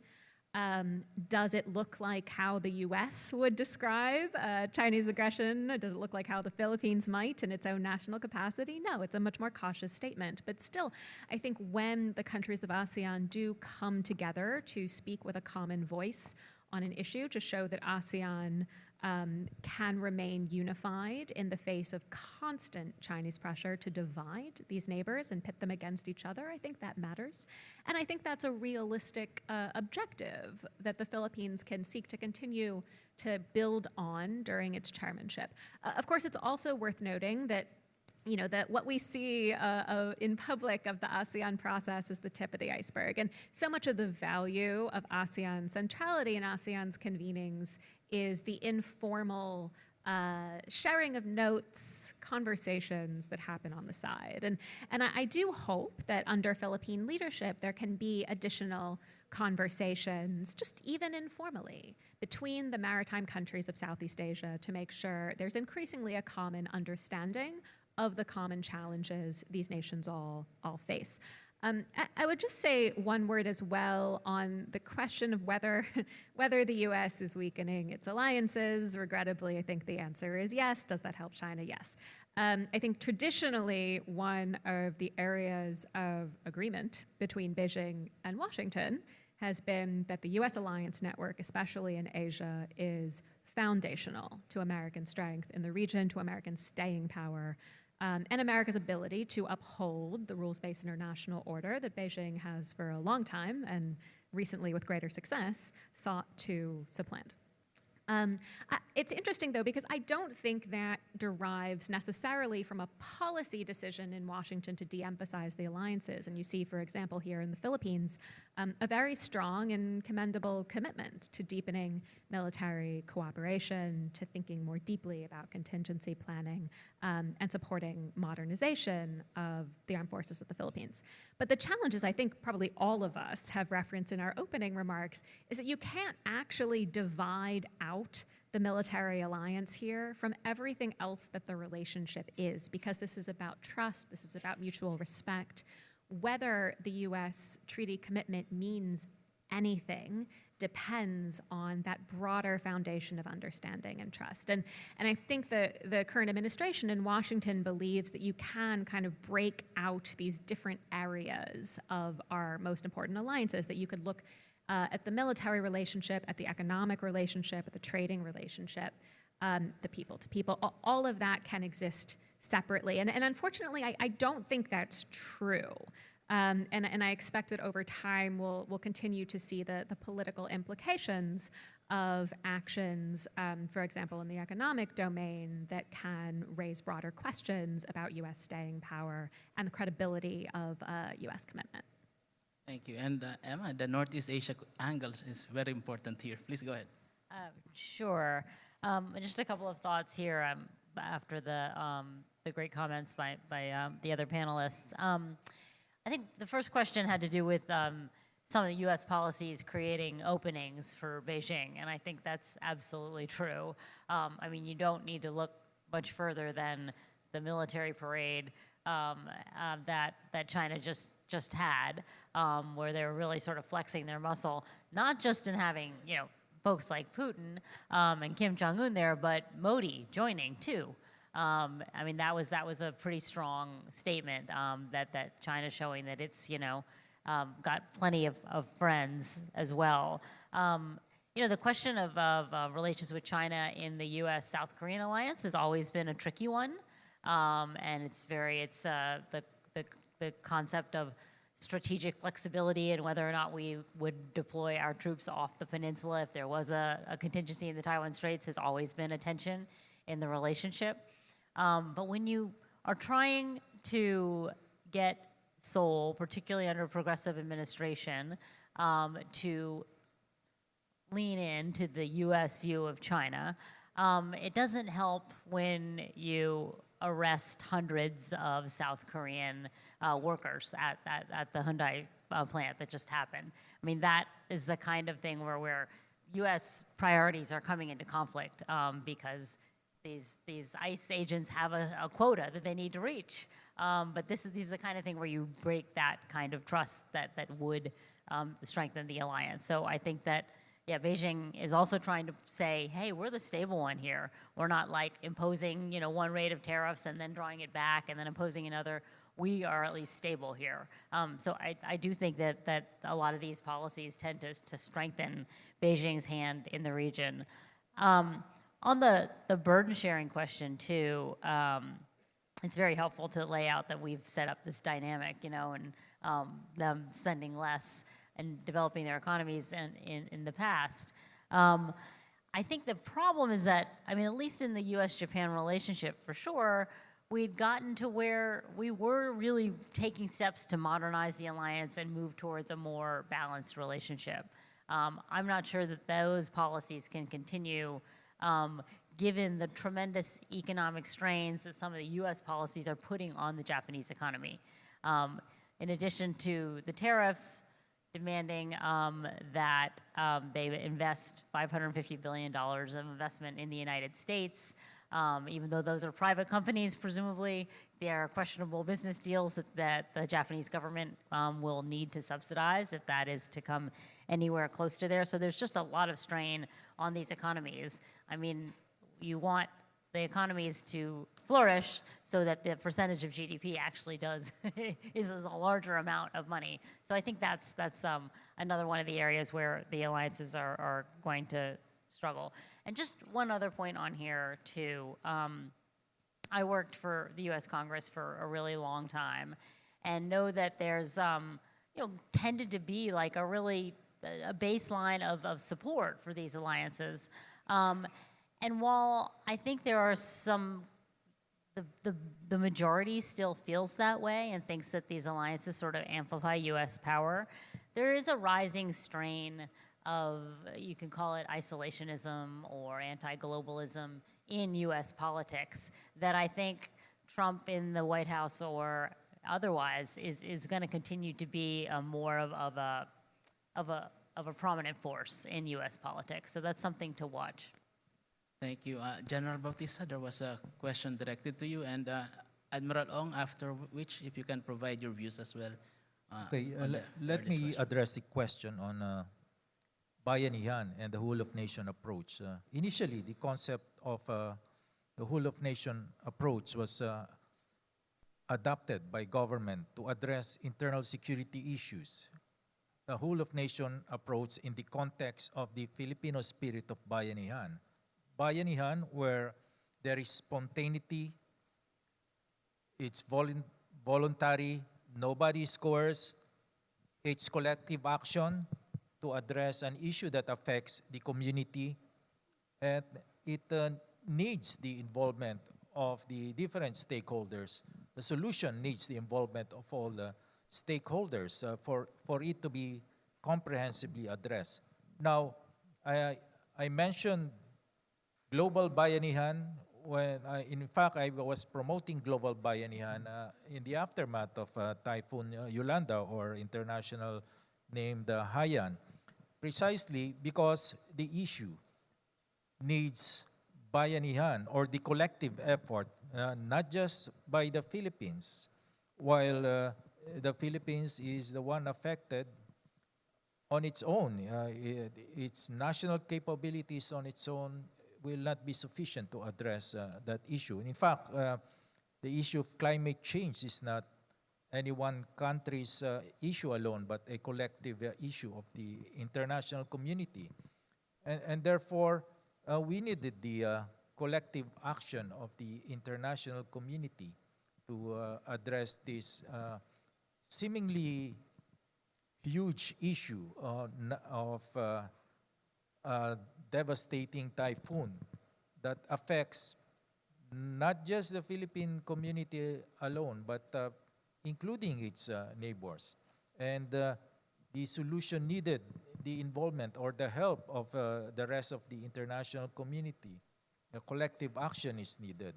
Does it look like how the US would describe Chinese aggression? Does it look like how the Philippines might in its own national capacity? No, it's a much more cautious statement. But still, I think when the countries of ASEAN do come together to speak with a common voice on an issue to show that ASEAN can remain unified in the face of constant Chinese pressure to divide these neighbors and pit them against each other, I think that matters. And I think that's a realistic objective that the Philippines can seek to continue to build on during its chairmanship. Of course, it's also worth noting that that what we see in public of the ASEAN process is the tip of the iceberg. And so much of the value of ASEAN centrality and ASEAN's convenings is the informal sharing of notes, conversations that happen on the side. And I do hope that under Philippine leadership, there can be additional conversations, just even informally, between the maritime countries of Southeast Asia to make sure there's increasingly a common understanding of the common challenges these nations all face. I would just say one word as well on the question of whether the U.S. is weakening its alliances. Regrettably, I think the answer is yes. Does that help China? Yes. I think traditionally one of the areas of agreement between Beijing and Washington has been that the U.S. alliance network, especially in Asia, is foundational to American strength in the region, to American staying power, and America's ability to uphold the rules-based international order that Beijing has for a long time, and recently with greater success, sought to supplant. It's interesting, though, because I don't think that derives necessarily from a policy decision in Washington to de-emphasize the alliances. And you see, for example, here in the Philippines, a very strong and commendable commitment to deepening military cooperation, to thinking more deeply about contingency planning, and supporting modernization of the armed forces of the Philippines. But the challenges I think probably all of us have referenced in our opening remarks is that you can't actually divide out the military alliance here from everything else that the relationship is, because this is about trust, this is about mutual respect. Whether the US treaty commitment means anything depends on that broader foundation of understanding and trust. And I think the current administration in Washington believes that you can kind of break out these different areas of our most important alliances, that you could look at the military relationship, at the economic relationship, at the trading relationship, the people to people. All of that can exist separately. And unfortunately, I don't think that's true. And I expect that over time we'll continue to see the political implications of actions, for example, in the economic domain that can raise broader questions about U.S. staying power and the credibility of U.S. commitment. Thank you. And Emma, the Northeast Asia angle is very important here. Please go ahead. Sure. Just a couple of thoughts here after the great comments by the other panelists. I think the first question had to do with some of the U.S. policies creating openings for Beijing, and I think that's absolutely true. I mean, you don't need to look much further than the military parade that China just had, where they were really sort of flexing their muscle, not just in having, you know, folks like Putin and Kim Jong-un there, but Modi joining too. I mean, that was a pretty strong statement that China's showing that it's, you know, got plenty of friends as well. You know, the question of relations with China in the U.S.-South Korean alliance has always been a tricky one, and it's the concept of strategic flexibility and whether or not we would deploy our troops off the peninsula if there was a contingency in the Taiwan Straits has always been a tension in the relationship. But when you are trying to get Seoul, particularly under a progressive administration, to lean into the U.S. view of China, it doesn't help when you arrest hundreds of South Korean workers at the Hyundai plant that just happened. I mean, that is the kind of thing where U.S. priorities are coming into conflict because these ICE agents have a quota that they need to reach. But these is the kind of thing where you break that kind of trust that would strengthen the alliance. So I think that, yeah, Beijing is also trying to say, hey, we're the stable one here. We're not like imposing, you know, one rate of tariffs and then drawing it back and then imposing another. We are at least stable here. So I do think that a lot of these policies tend to strengthen Beijing's hand in the region. On the burden sharing question too, it's very helpful to lay out that we've set up this dynamic, you know, and them spending less and developing their economies in the past. I think the problem is that, I mean, at least in the U.S.-Japan relationship, for sure, we'd gotten to where we were really taking steps to modernize the alliance and move towards a more balanced relationship. I'm not sure that those policies can continue given the tremendous economic strains that some of the U.S. policies are putting on the Japanese economy. In addition to the tariffs, demanding that they invest $550 billion of investment in the United States, even though those are private companies, presumably, they are questionable business deals that the Japanese government will need to subsidize if that is to come anywhere close to there. So there's just a lot of strain on these economies. I mean, you want the economies to flourish so that the percentage of GDP actually is a larger amount of money. So I think that's another one of the areas where the alliances are going to struggle. And just one other point on here too. I worked for the U.S. Congress for a really long time, and know that there's tended to be like a baseline of support for these alliances. And while I think there are the majority still feels that way and thinks that these alliances sort of amplify U.S. power, there is a rising strain of, you can call it isolationism or anti-globalism in U.S. politics that I think Trump in the White House or otherwise is going to continue to be more of a prominent force in U.S. politics. So that's something to watch. Thank you. General Bautista, there was a question directed to you, and Admiral Ong, after which, if you can provide your views as well. Okay, let me address the question on bayanihan and the whole-of-nation approach. Initially, the concept of the whole-of-nation approach was adopted by government to address internal security issues the whole of nation approach in the context of the Filipino spirit of bayanihan. Bayanihan, where there is spontaneity, it's voluntary, nobody is coerced, it's collective action to address an issue that affects the community, and it needs the involvement of the different stakeholders. The solution needs the involvement of all the stakeholders for it to be comprehensively addressed. Now, I mentioned global bayanihan when in fact I was promoting global bayanihan in the aftermath of Typhoon Yolanda, or international named Haiyan, precisely because the issue needs bayanihan, or the collective effort, not just by the Philippines, while the Philippines is the one affected on its own. Its national capabilities on its own will not be sufficient to address that issue. In fact, the issue of climate change is not any one country's issue alone, but a collective issue of the international community. And therefore, we needed the collective action of the international community to address this seemingly huge issue of devastating typhoon that affects not just the Philippine community alone, but including its neighbors. And the solution needed the involvement or the help of the rest of the international community. A collective action is needed.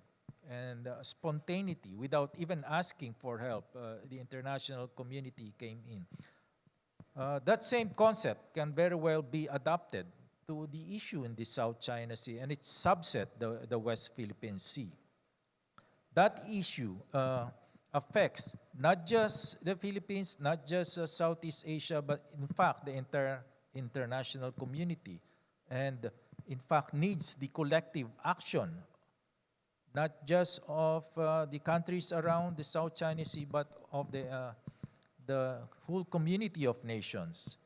And spontaneity, without even asking for help, the international community came in. That same concept can very well be adopted to the issue in the South China Sea and its subset, the West Philippine Sea. That issue affects not just the Philippines, not just Southeast Asia, but in fact the entire international community, and in fact needs the collective action, not just of the countries around the South China Sea, but of the whole community of nations.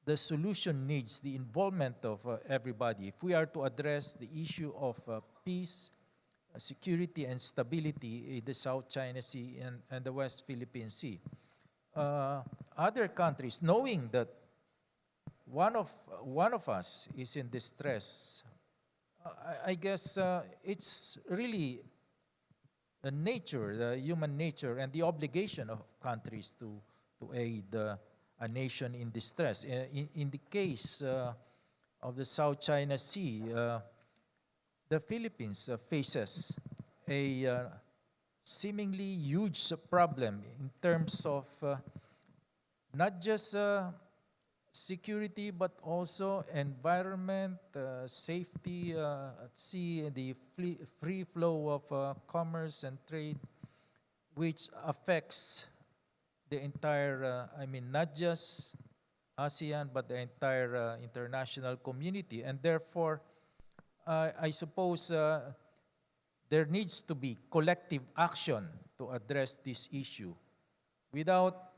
The solution needs the involvement of everybody. If we are to address the issue of peace, security, and stability in the South China Sea and the West Philippine Sea, other countries, knowing that one of us is in distress, I guess it's really the nature, the human nature, and the obligation of countries to aid a nation in distress. In the case of the South China Sea, the Philippines faces a seemingly huge problem in terms of not just security, but also environment, safety at sea, the free flow of commerce and trade, which affects the entire, not just ASEAN, but the entire international community. And therefore, I suppose there needs to be collective action to address this issue without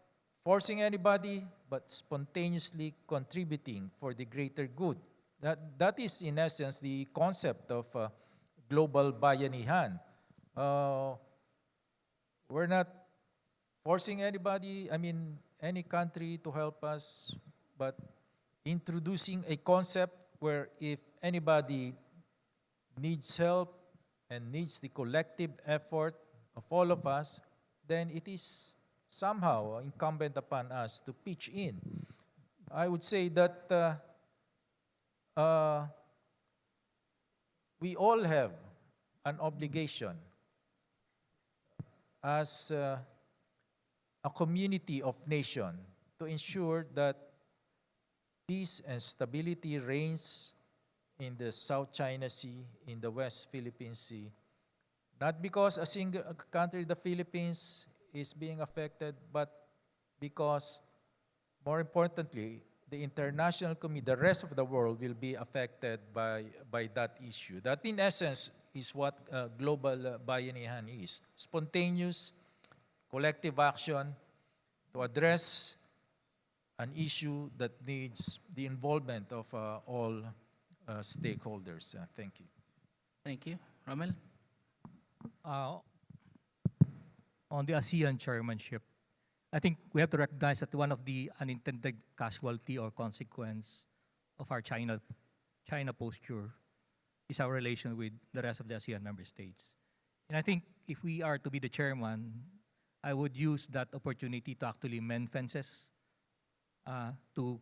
forcing anybody, but spontaneously contributing for the greater good. That is, in essence, the concept of global bayanihan. We're not forcing anybody, any country to help us, but introducing a concept where if anybody needs help and needs the collective effort of all of us, then it is somehow incumbent upon us to pitch in. I would say that we all have an obligation as a community of nations to ensure that peace and stability reigns in the South China Sea, in the West Philippine Sea, not because a single country, the Philippines, is being affected, but because, more importantly, the international community, the rest of the world will be affected by that issue. That, in essence, is what global bayanihan is. Spontaneous, collective action to address an issue that needs the involvement of all stakeholders. Thank you. Thank you. Rommel? On the ASEAN chairmanship, I think we have to recognize that one of the unintended casualty or consequence of our China posture is our relation with the rest of the ASEAN member states. And I think if we are to be the chairman, I would use that opportunity to actually mend fences, to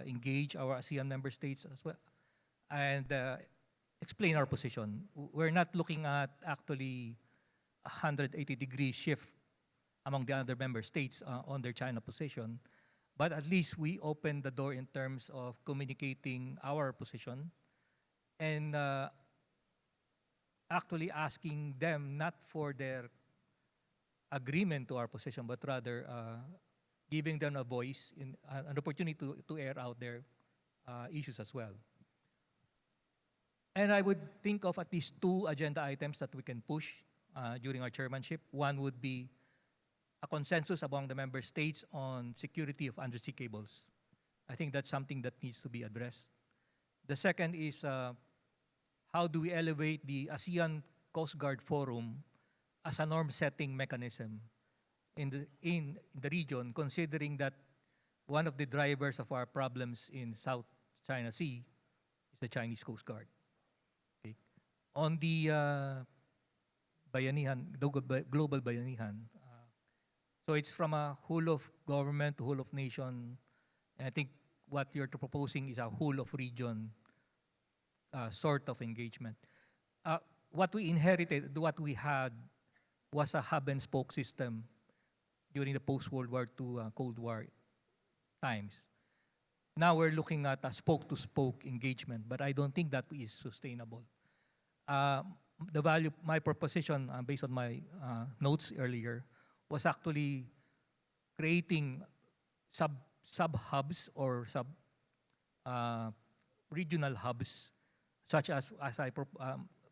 engage our ASEAN member states as well, and explain our position. We're not looking at actually a 180-degree shift among the other member states on their China position, but at least we open the door in terms of communicating our position and actually asking them not for their agreement to our position, but rather giving them a voice, an opportunity to air out their issues as well. And I would think of at least 2 agenda items that we can push during our chairmanship. One would be a consensus among the member states on security of undersea cables. I think that's something that needs to be addressed. The second is how do we elevate the ASEAN Coast Guard Forum as a norm-setting mechanism in the region, considering that one of the drivers of our problems in South China Sea is the Chinese Coast Guard. Okay. On the bayanihan, global bayanihan, so it's from a whole of government to whole of nation, and I think what you're proposing is a whole of region sort of engagement. What we inherited, what we had, was a hub and spoke system during the post-World War II Cold War times. Now we're looking at a spoke-to-spoke engagement, but I don't think that is sustainable. The value, my proposition, based on my notes earlier, was actually creating sub-hubs or regional hubs, such as I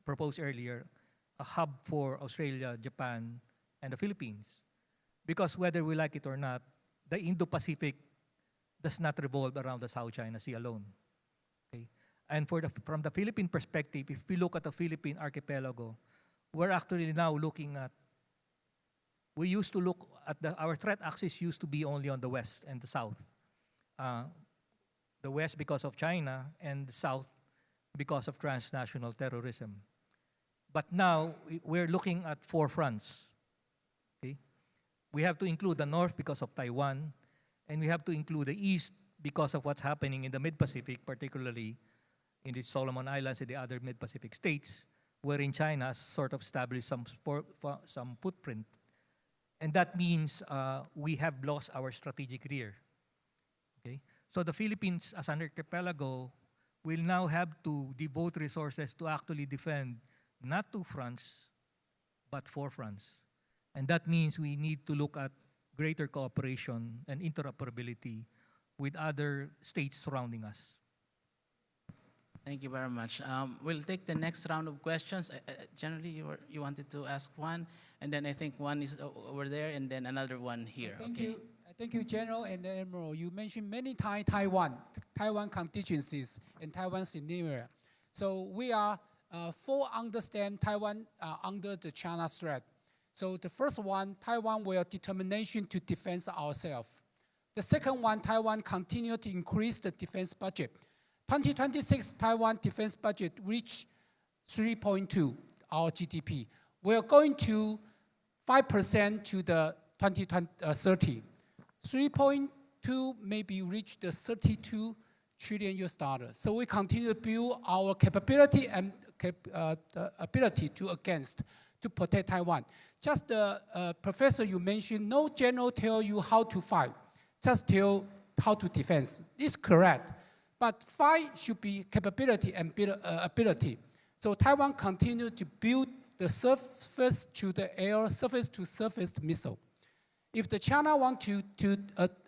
proposed earlier, a hub for Australia, Japan, and the Philippines. Because whether we like it or not, the Indo-Pacific does not revolve around the South China Sea alone. Okay? And from the Philippine perspective, if we look at the Philippine archipelago, we're actually now looking at, we used to look at our threat axis used to be only on the west and the south. The west because of China, and the south because of transnational terrorism. But now we're looking at 4 fronts. Okay? We have to include the north because of Taiwan, and we have to include the east because of what's happening in the Mid-Pacific, particularly in the Solomon Islands and the other Mid-Pacific states, wherein China has sort of established some footprint. And that means we have lost our strategic rear. Okay? So the Philippines as an archipelago will now have to devote resources to actually defend not 2 fronts, but 4 fronts. And that means we need to look at greater cooperation and interoperability with other states surrounding us. Thank you very much. We'll take the next round of questions. Generally, you wanted to ask one, and then I think one is over there, and then another one here. Thank okay? you. Thank you, General and Admiral. You mentioned many times Taiwan contingencies, and Taiwan scenario. So we are full understand Taiwan under the China threat. So the first one, Taiwan will determination to defend ourselves. The second one, Taiwan continue to increase the defense budget. 2026 Taiwan defense budget reached 3.2 our GDP. We are going to 5% to the 2030. 3.2 maybe reach the 32 trillion US dollars. So we continue to build our capability and ability to protect Taiwan. Just the professor you mentioned, no general tell you how to fight, just tell how to defend. This is correct. But fight should be capability and ability. So Taiwan continue to build the surface to the air, surface to surface missile. If the China want to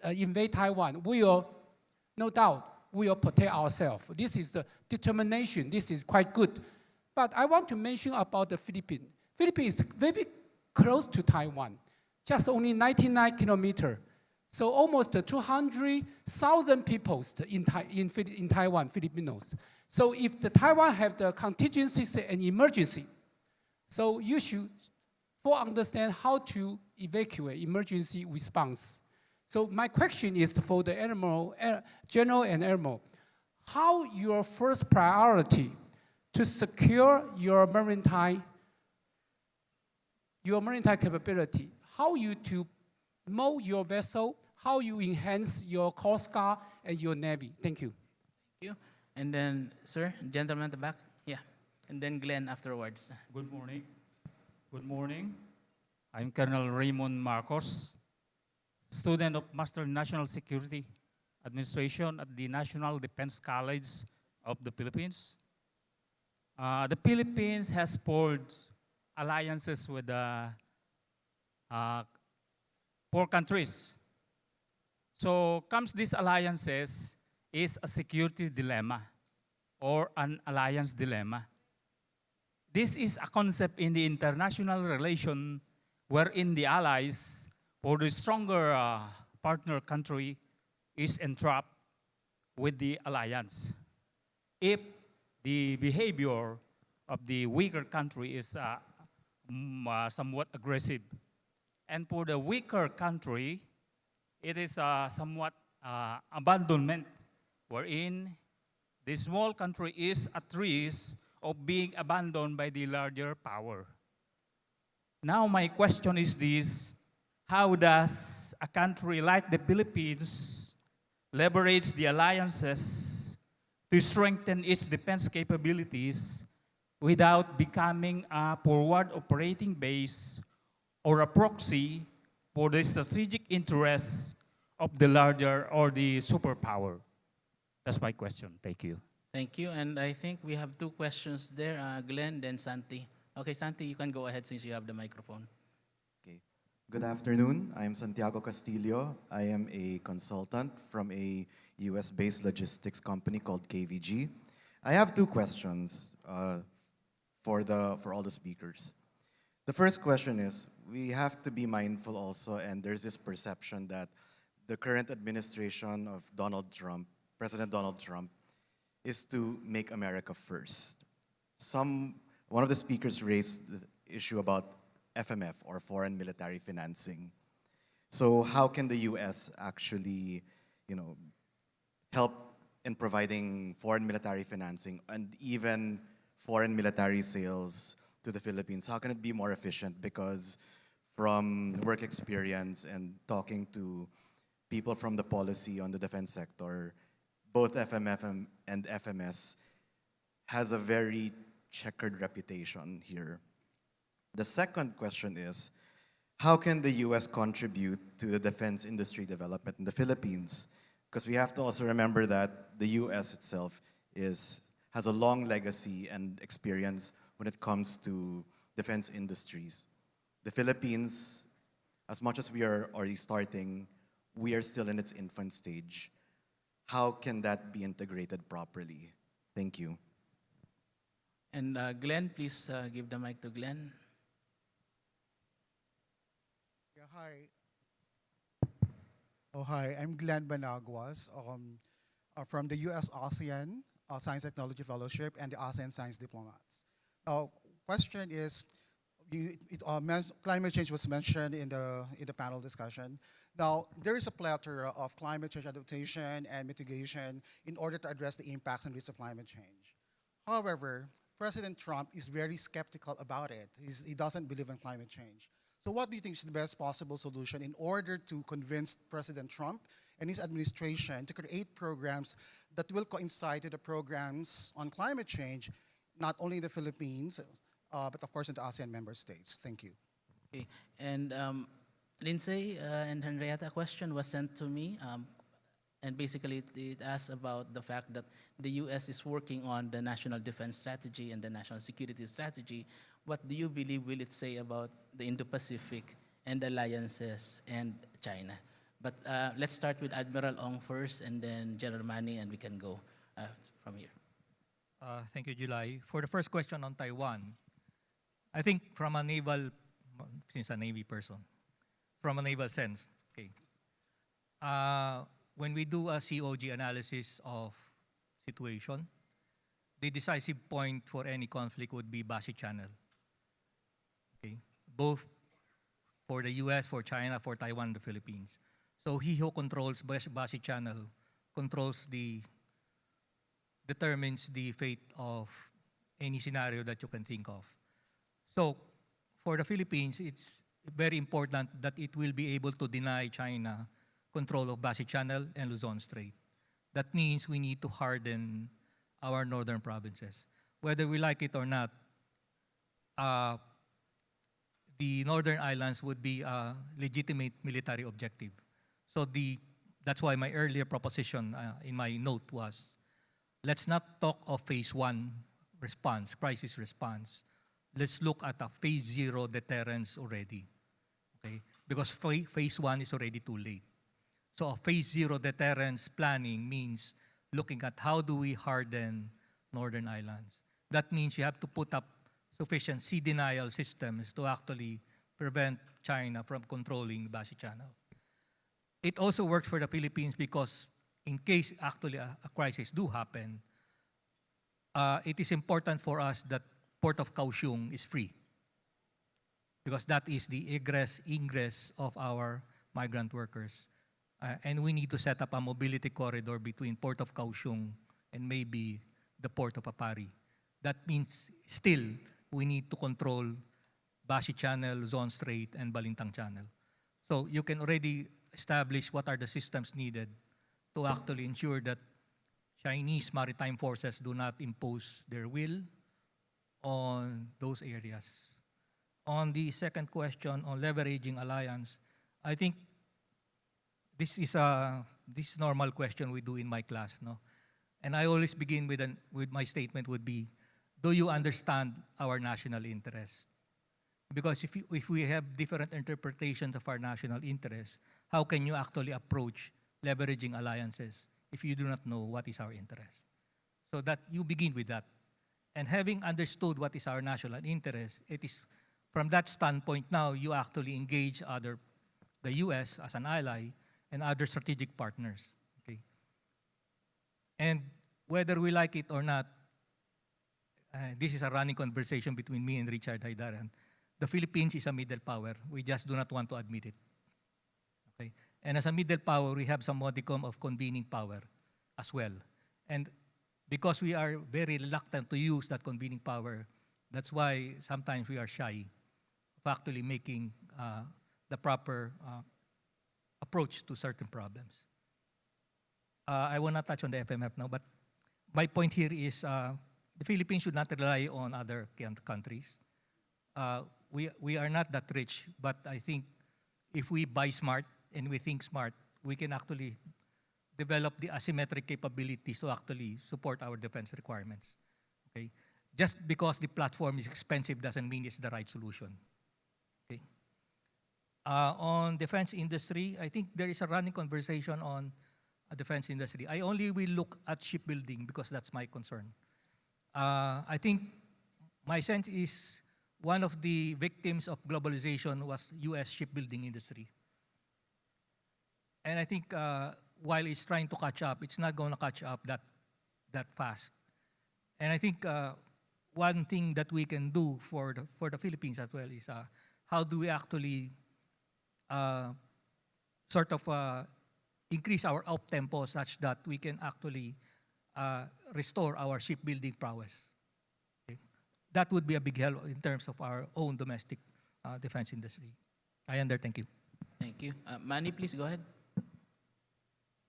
invade Taiwan, we will, no doubt, we will protect ourselves. This is the determination. This is quite good. But I want to mention about the Philippines. Philippines is very close to Taiwan, just only 99 kilometers. So almost 200,000 people in Taiwan, Filipinos. So if the Taiwan have the contingencies and emergency, so you should understand how to evacuate emergency response. So my question is for the General and Admiral, how your first priority to secure your maritime capability, how you to mold your vessel, how you enhance your Coast Guard and your Navy. Thank you. Thank you. And then, sir, gentleman at the back. Yeah. And then Glenn afterwards. Good morning. Good morning. I'm Colonel Raymond Marcos, student of Master in National Security Administration at the National Defense College of the Philippines. The Philippines has forged alliances with 4 countries. So comes these alliances is a security dilemma or an alliance dilemma. This is a concept in the international relation wherein the allies or the stronger partner country is entrapped with the alliance. If the behavior of the weaker country is somewhat aggressive, and for the weaker country, it is somewhat abandonment, wherein the small country is at risk of being abandoned by the larger power. Now my question is this: how does a country like the Philippines leverage the alliances to strengthen its defense capabilities without becoming a forward operating base or a proxy for the strategic interests of the larger or the superpower? That's my question. Thank you. Thank you. And I think we have 2 questions there, Glenn, then Santi. Okay, Santi, you can go ahead since you have the microphone. Okay. Good afternoon. I'm Santiago Castillo. I am a consultant from a US-based logistics company called KVG. I have 2 questions for all the speakers. The first question is, we have to be mindful also, and there's this perception that the current administration of President Donald Trump, is to make America first. One of the speakers raised the issue about FMF, or foreign military financing. So how can the US actually, help in providing foreign military financing and even foreign military sales to the Philippines? How can it be more efficient? Because from work experience and talking to people from the policy on the defense sector, both FMF and FMS has a very checkered reputation here. The second question is, how can the US contribute to the defense industry development in the Philippines? Because we have to also remember that the US itself has a long legacy and experience when it comes to defense industries. The Philippines, as much as we are already starting, we are still in its infant stage. How can that be integrated properly? Thank you. And Glenn, please give the mic to Glenn. Yeah, hi. Oh, hi. I'm Glenn Banaguas from the US ASEAN Science Technology Fellowship and the ASEAN Science Diplomats. Question is, climate change was mentioned in the panel discussion. Now, there is a plethora of climate change adaptation and mitigation in order to address the impacts and risks of climate change. However, President Trump is very skeptical about it. He doesn't believe in climate change. So what do you think is the best possible solution in order to convince President Trump and his administration to create programs that will coincide with the programs on climate change, not only in the Philippines, but of course in the ASEAN member states? Thank you. Okay. And Lindsey and Henrietta, a question was sent to me, and basically it asks about the fact that the US is working on the national defense strategy and the national security strategy. What do you believe will it say about the Indo-Pacific and alliances and China? But let's start with Admiral Ong first, and then General Manny, and we can go from here. Thank you, July. For the first question on Taiwan, I think from a naval, since a Navy person, from a naval sense, okay, when we do a COG analysis of situation, the decisive point for any conflict would be Bashi Channel. Okay, both for the U.S., for China, for Taiwan, and the Philippines. So he who controls Bashi Channel determines the fate of any scenario that you can think of. So for the Philippines, it's very important that it will be able to deny China control of Bashi Channel and Luzon Strait. That means we need to harden our northern provinces. Whether we like it or not, the northern islands would be a legitimate military objective. So that's why my earlier proposition in my note was, let's not talk of phase 1 response, crisis response. Let's look at a phase 0 deterrence already, okay? Because phase 1 is already too late. So a phase 0 deterrence planning means looking at how do we harden northern islands. That means you have to put up sufficient sea denial systems to actually prevent China from controlling Bashi Channel. It also works for the Philippines because in case actually a crisis do happen, it is important for us that Port of Kaohsiung is free because that is the ingress of our migrant workers. And we need to set up a mobility corridor between Port of Kaohsiung and maybe the Port of Apari. That means still we need to control Bashi Channel, Luzon Strait, and Balintang Channel. So you can already establish what are the systems needed to actually ensure that Chinese maritime forces do not impose their will on those areas. On the second question on leveraging alliance, I think this is this normal question we do in my class, no? And I always begin with my statement would be, do you understand our national interest? Because if we have different interpretations of our national interest, how can you actually approach leveraging alliances if you do not know what is our interest? So that you begin with that. And having understood what is our national interest, it is from that standpoint now you actually engage the US as an ally and other strategic partners. Okay? And whether we like it or not, this is a running conversation between me and Richard Haydaran. The Philippines is a middle power. We just do not want to admit it. Okay? And as a middle power, we have some modicum of convening power as well. And because we are very reluctant to use that convening power, that's why sometimes we are shy of actually making the proper approach to certain problems. I will not touch on the FMF now, but my point here is the Philippines should not rely on other countries. We are not that rich, but I think if we buy smart and we think smart, we can actually develop the asymmetric capabilities to actually support our defense requirements. Okay? Just because the platform is expensive doesn't mean it's the right solution. Okay? On defense industry, I think there is a running conversation on a defense industry. I only will look at shipbuilding because that's my concern. I think my sense is one of the victims of globalization was US shipbuilding industry. And I think while it's trying to catch up, it's not going to catch up that fast. And I think one thing that we can do for the Philippines as well is how do we actually increase our up-tempo such that we can actually restore our shipbuilding prowess. Okay? That would be a big help in terms of our own domestic defense industry. I am there, thank you. Thank you. Manny, please go ahead.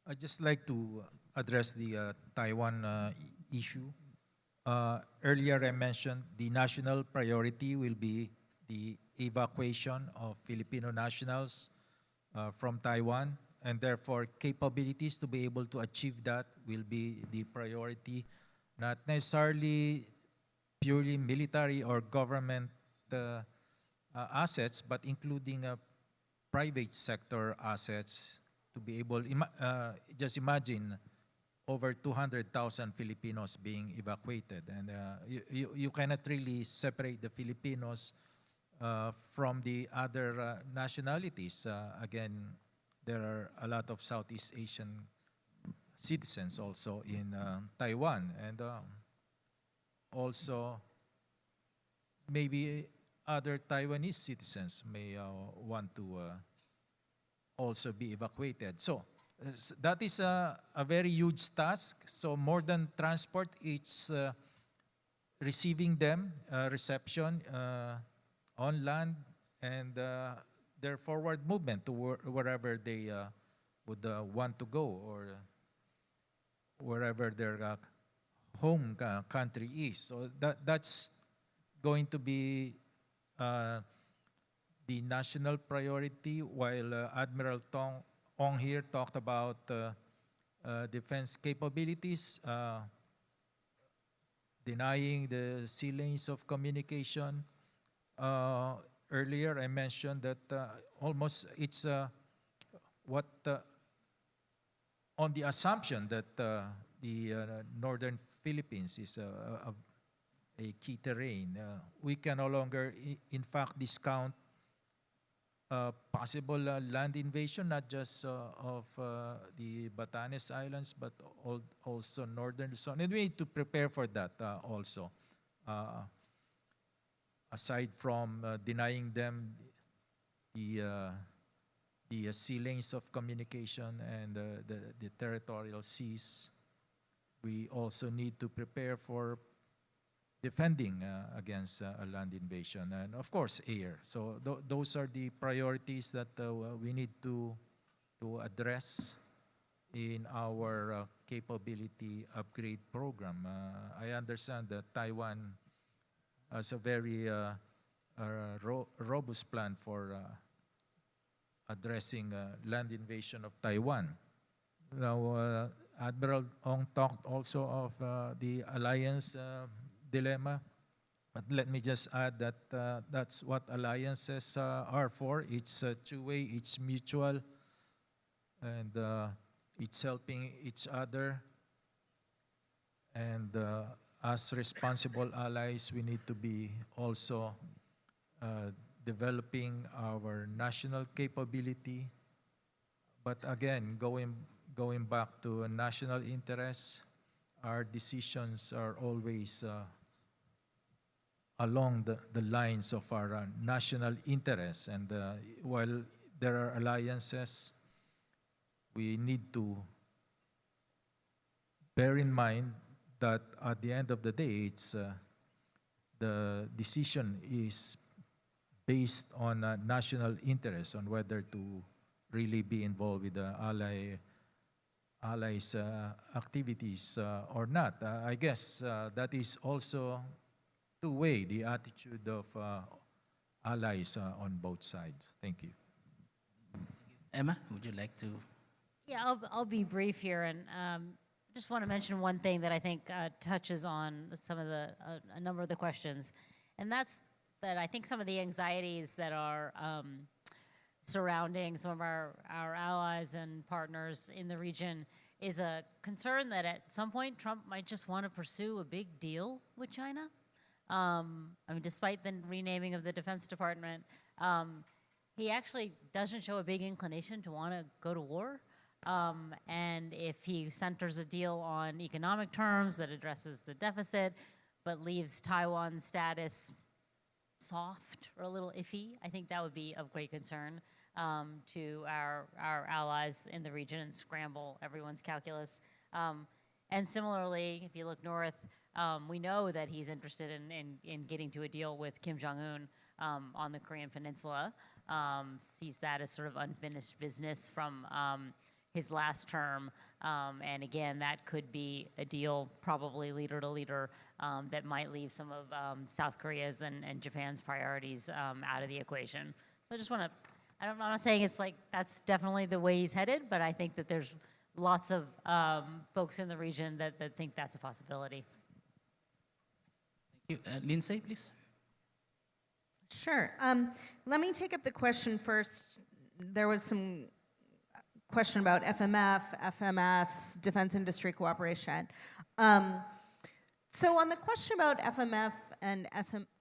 I'd just like to address the Taiwan issue. Earlier I mentioned the national priority will be the evacuation of Filipino nationals from Taiwan, and therefore capabilities to be able to achieve that will be the priority, not necessarily purely military or government assets, but including private sector assets to be able, just imagine over 200,000 Filipinos being evacuated. And you cannot really separate the Filipinos from the other nationalities. Again, there are a lot of Southeast Asian citizens also in Taiwan, and also maybe other Taiwanese citizens may want to also be evacuated. So that is a very huge task. So more than transport, it's receiving them, reception on land, and their forward movement to wherever they would want to go, or wherever their home country is. So that's going to be the national priority, while Admiral Ong here talked about defense capabilities, denying the sea lanes of communication. Earlier I mentioned that almost it's what on the assumption that the northern Philippines is a key terrain. We can no longer, in fact, discount possible land invasion, not just of the Batanes Islands, but also northern Luzon. And we need to prepare for that also. Aside from denying them the sea lanes of communication and the territorial seas, we also need to prepare for defending against a land invasion, and of course air. So those are the priorities that we need to address in our capability upgrade program. I understand that Taiwan has a very robust plan for addressing land invasion of Taiwan. Now, Admiral Ong talked also of the alliance dilemma, but let me just add that that's what alliances are for. It's two-way, it's mutual, and it's helping each other. And as responsible allies, we need to be also developing our national capability. But again, going back to national interests, our decisions are always along the lines of our national interests. And while there are alliances, we need to bear in mind that at the end of the day, it's the decision is based on national interest, on whether to really be involved with the allies' activities or not. I guess that is also two-way, the attitude of allies on both sides. Thank you. Emma, would you like to? Yeah, I'll be brief here, and just want to mention one thing that I think touches on some of a number of the questions, and that's that I think some of the anxieties that are surrounding some of our allies and partners in the region is a concern that at some point Trump might just want to pursue a big deal with China. I mean, despite the renaming of the Defense Department, he actually doesn't show a big inclination to want to go to war. And if he centers a deal on economic terms that addresses the deficit, but leaves Taiwan's status soft or a little iffy, I think that would be of great concern to our allies in the region and scramble everyone's calculus. And similarly, if you look north, we know that he's interested in getting to a deal with Kim Jong-un on the Korean Peninsula, sees that as sort of unfinished business from his last term. And again, that could be a deal, probably leader to leader, that might leave some of South Korea's and Japan's priorities out of the equation. So I just want to, I'm not saying it's like that's definitely the way he's headed, but I think that there's lots of folks in the region that think that's a possibility. Thank you. Lindsey, please. Sure. Let me take up the question first. There was some question about FMF, FMS, defense industry cooperation. So on the question about FMF and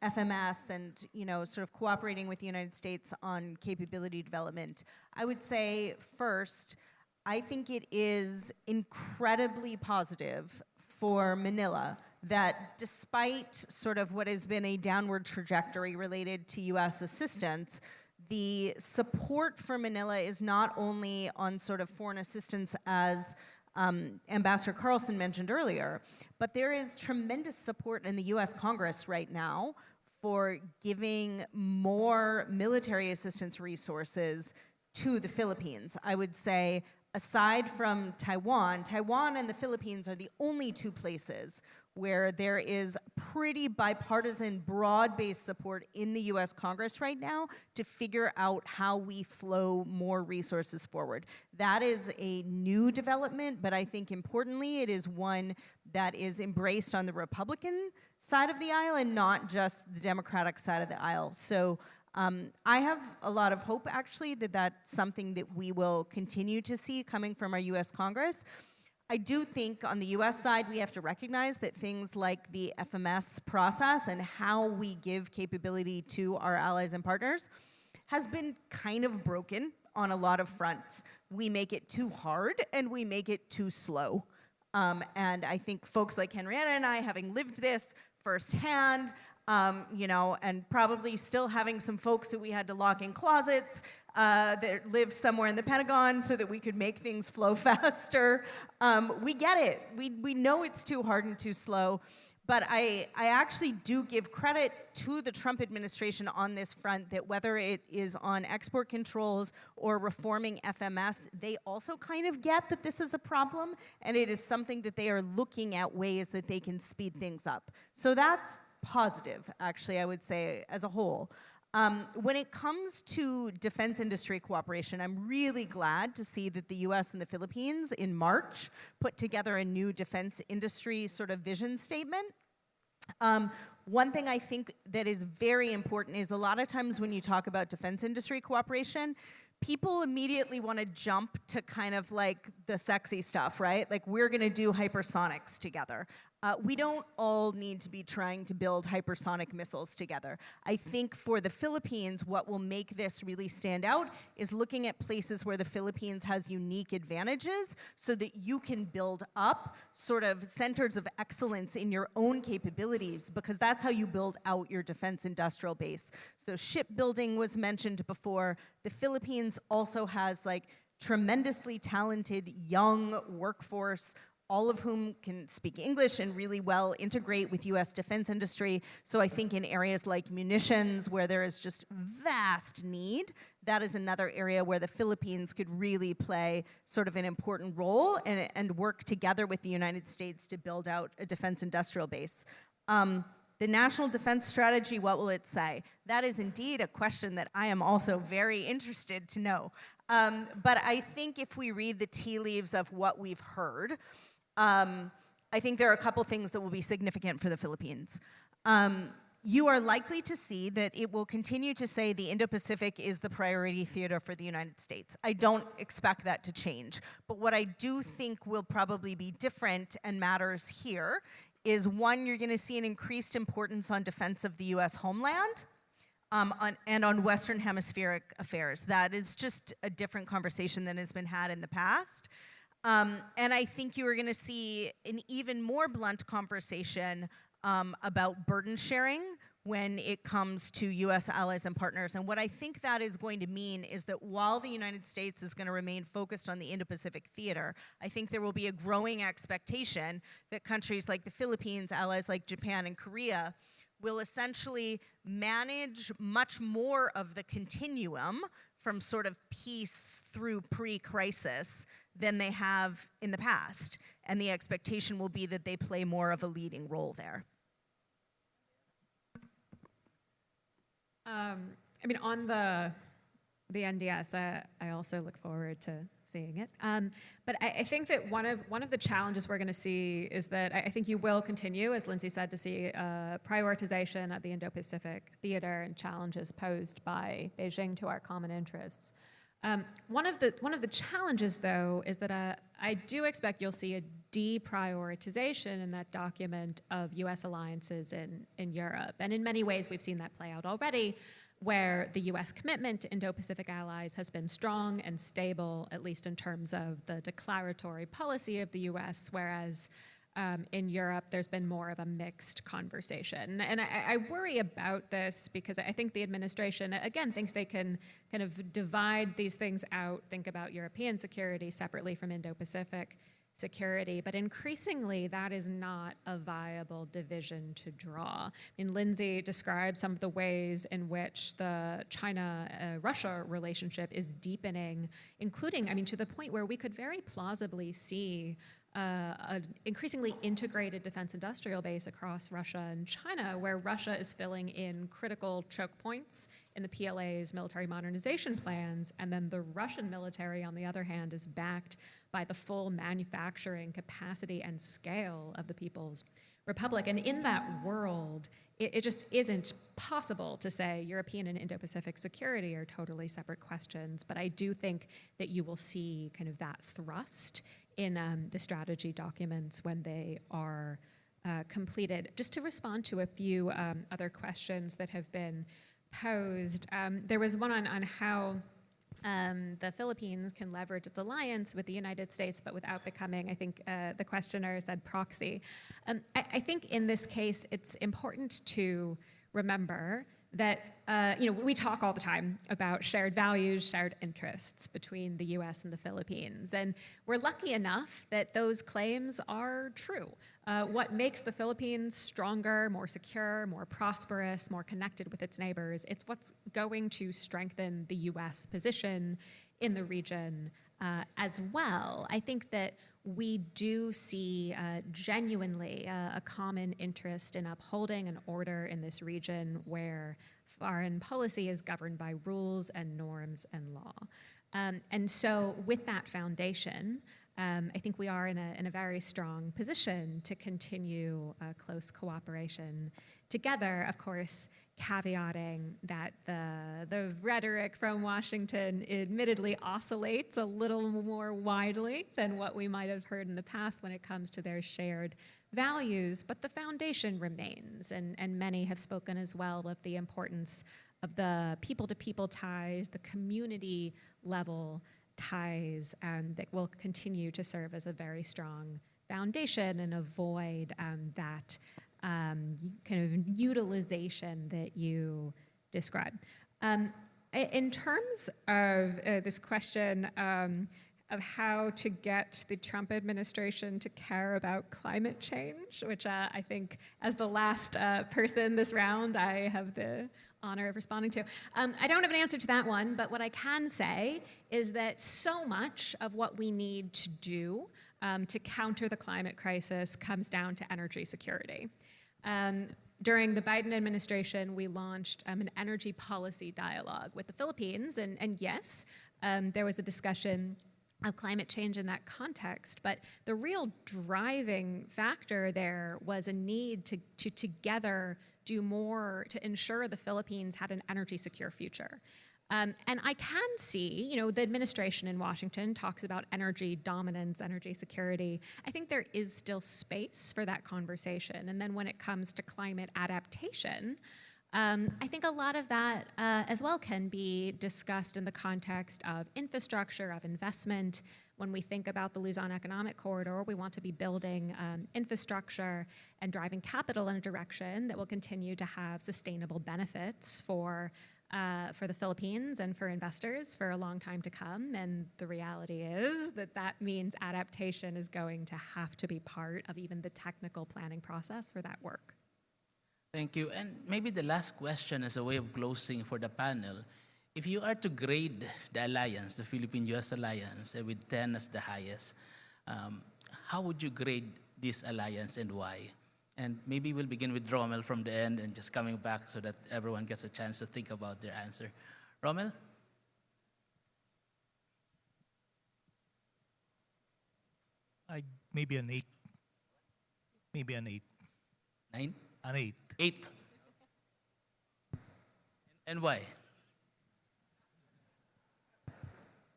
FMS and, you know, sort of cooperating with the United States on capability development, I would say first, I think it is incredibly positive for Manila that despite sort of what has been a downward trajectory related to US assistance, the support for Manila is not only on sort of foreign assistance as Ambassador Carlson mentioned earlier, but there is tremendous support in the US Congress right now for giving more military assistance resources to the Philippines. I would say, aside from Taiwan, Taiwan and the Philippines are the only two places where there is pretty bipartisan, broad-based support in the US Congress right now to figure out how we flow more resources forward. That is a new development, but I think importantly, it is one that is embraced on the Republican side of the aisle and not just the Democratic side of the aisle. So I have a lot of hope, actually, that that's something that we will continue to see coming from our US Congress. I do think on the US side, we have to recognize that things like the FMS process and how we give capability to our allies and partners has been kind of broken on a lot of fronts. We make it too hard and we make it too slow. And I think folks like Henrietta and I, having lived this firsthand, you know, and probably still having some folks that we had to lock in closets that live somewhere in the Pentagon so that we could make things flow faster. We get it. We know it's too hard and too slow. But I actually do give credit to the Trump administration on this front that whether it is on export controls or reforming FMS, they also kind of get that this is a problem, and it is something that they are looking at ways that they can speed things up. So that's positive, actually, I would say, as a whole. When it comes to defense industry cooperation, I'm really glad to see that the US and the Philippines in March put together a new defense industry sort of vision statement. One thing I think that is very important is a lot of times when you talk about defense industry cooperation, people immediately want to jump to kind of like the sexy stuff, right? Like, we're going to do hypersonics together. We don't all need to be trying to build hypersonic missiles together. I think for the Philippines, what will make this really stand out is looking at places where the Philippines has unique advantages so that you can build up sort of centers of excellence in your own capabilities, because that's how you build out your defense industrial base. So shipbuilding was mentioned before. The Philippines also has like tremendously talented young workforce, all of whom can speak English and really well integrate with US defense industry. So I think in areas like munitions, where there is just vast need, that is another area where the Philippines could really play sort of an important role and work together with the United States to build out a defense industrial base. The National Defense Strategy, what will it say? That is indeed a question that I am also very interested to know. But I think if we read the tea leaves of what we've heard, I think there are a couple things that will be significant for the Philippines. You are likely to see that it will continue to say the Indo-Pacific is the priority theater for the United States. I don't expect that to change. But what I do think will probably be different and matters here is, one, you're going to see an increased importance on defense of the US homeland and on Western Hemispheric affairs. That is just a different conversation than has been had in the past. And I think you are going to see an even more blunt conversation about burden sharing when it comes to US allies and partners. And what I think that is going to mean is that while the United States is going to remain focused on the Indo-Pacific theater, I think there will be a growing expectation that countries like the Philippines, allies like Japan and Korea, will essentially manage much more of the continuum from sort of peace through pre-crisis than they have in the past. And the expectation will be that they play more of a leading role there. I mean, on the NDS, I also look forward to seeing it. But I think that one of the challenges we're going to see is that I think you will continue, as Lindsey said, to see prioritization of the Indo-Pacific theater and challenges posed by Beijing to our common interests. One of the challenges, though, is that I do expect you'll see a deprioritization in that document of U.S. alliances in Europe. And in many ways, we've seen that play out already, where the U.S. commitment to Indo-Pacific allies has been strong and stable, at least in terms of the declaratory policy of the U.S., whereas in Europe, there's been more of a mixed conversation. And I worry about this because I think the administration, again, thinks they can kind of divide these things out, think about European security separately from Indo-Pacific security, but increasingly that is not a viable division to draw. I mean, Lindsey described some of the ways in which the China-Russia relationship is deepening, including, I mean, to the point where we could very plausibly see an increasingly integrated defense industrial base across Russia and China, where Russia is filling in critical choke points in the PLA's military modernization plans, and then the Russian military, on the other hand, is backed by the full manufacturing capacity and scale of the People's Republic. And in that world, it just isn't possible to say European and Indo-Pacific security are totally separate questions, but I do think that you will see kind of that thrust in the strategy documents when they are completed. Just to respond to a few other questions that have been posed, there was one on how the Philippines can leverage its alliance with the United States, but without becoming, I think the questioner said, proxy. I think in this case, it's important to remember that we talk all the time about shared values, shared interests between the US and the Philippines. And we're lucky enough that those claims are true. What makes the Philippines stronger, more secure, more prosperous, more connected with its neighbors, it's what's going to strengthen the US position in the region as well. I think that we do see genuinely a common interest in upholding an order in this region where foreign policy is governed by rules and norms and law. And so with that foundation, I think we are in a very strong position to continue close cooperation together, of course, caveating that the rhetoric from Washington admittedly oscillates a little more widely than what we might have heard in the past when it comes to their shared values, but the foundation remains, and many have spoken as well of the importance of the people-to-people ties, the community-level ties that will continue to serve as a very strong foundation and avoid that kind of utilization that you describe. In terms of this question of how to get the Trump administration to care about climate change, which I think as the last person this round, I have the honor of responding to. I don't have an answer to that one, but what I can say is that so much of what we need to do to counter the climate crisis comes down to energy security. During the Biden administration, we launched an energy policy dialogue with the Philippines, and yes, there was a discussion of climate change in that context, but the real driving factor there was a need to together do more to ensure the Philippines had an energy secure future. And I can see, the administration in Washington talks about energy dominance, energy security. I think there is still space for that conversation. And then when it comes to climate adaptation, I think a lot of that as well can be discussed in the context of infrastructure, of investment. When we think about the Luzon Economic Corridor, we want to be building infrastructure and driving capital in a direction that will continue to have sustainable benefits for the Philippines and for investors for a long time to come. And the reality is that that means adaptation is going to have to be part of even the technical planning process for that work. Thank you. And maybe the last question as a way of closing for the panel. If you are to grade the alliance, the Philippine-US alliance, with 10 as the highest, how would you grade this alliance and why? And maybe we'll begin with Rommel from the end and just coming back so that everyone gets a chance to think about their answer. Rommel? Maybe an 8. Maybe an 8. 9? An 8. 8. And why?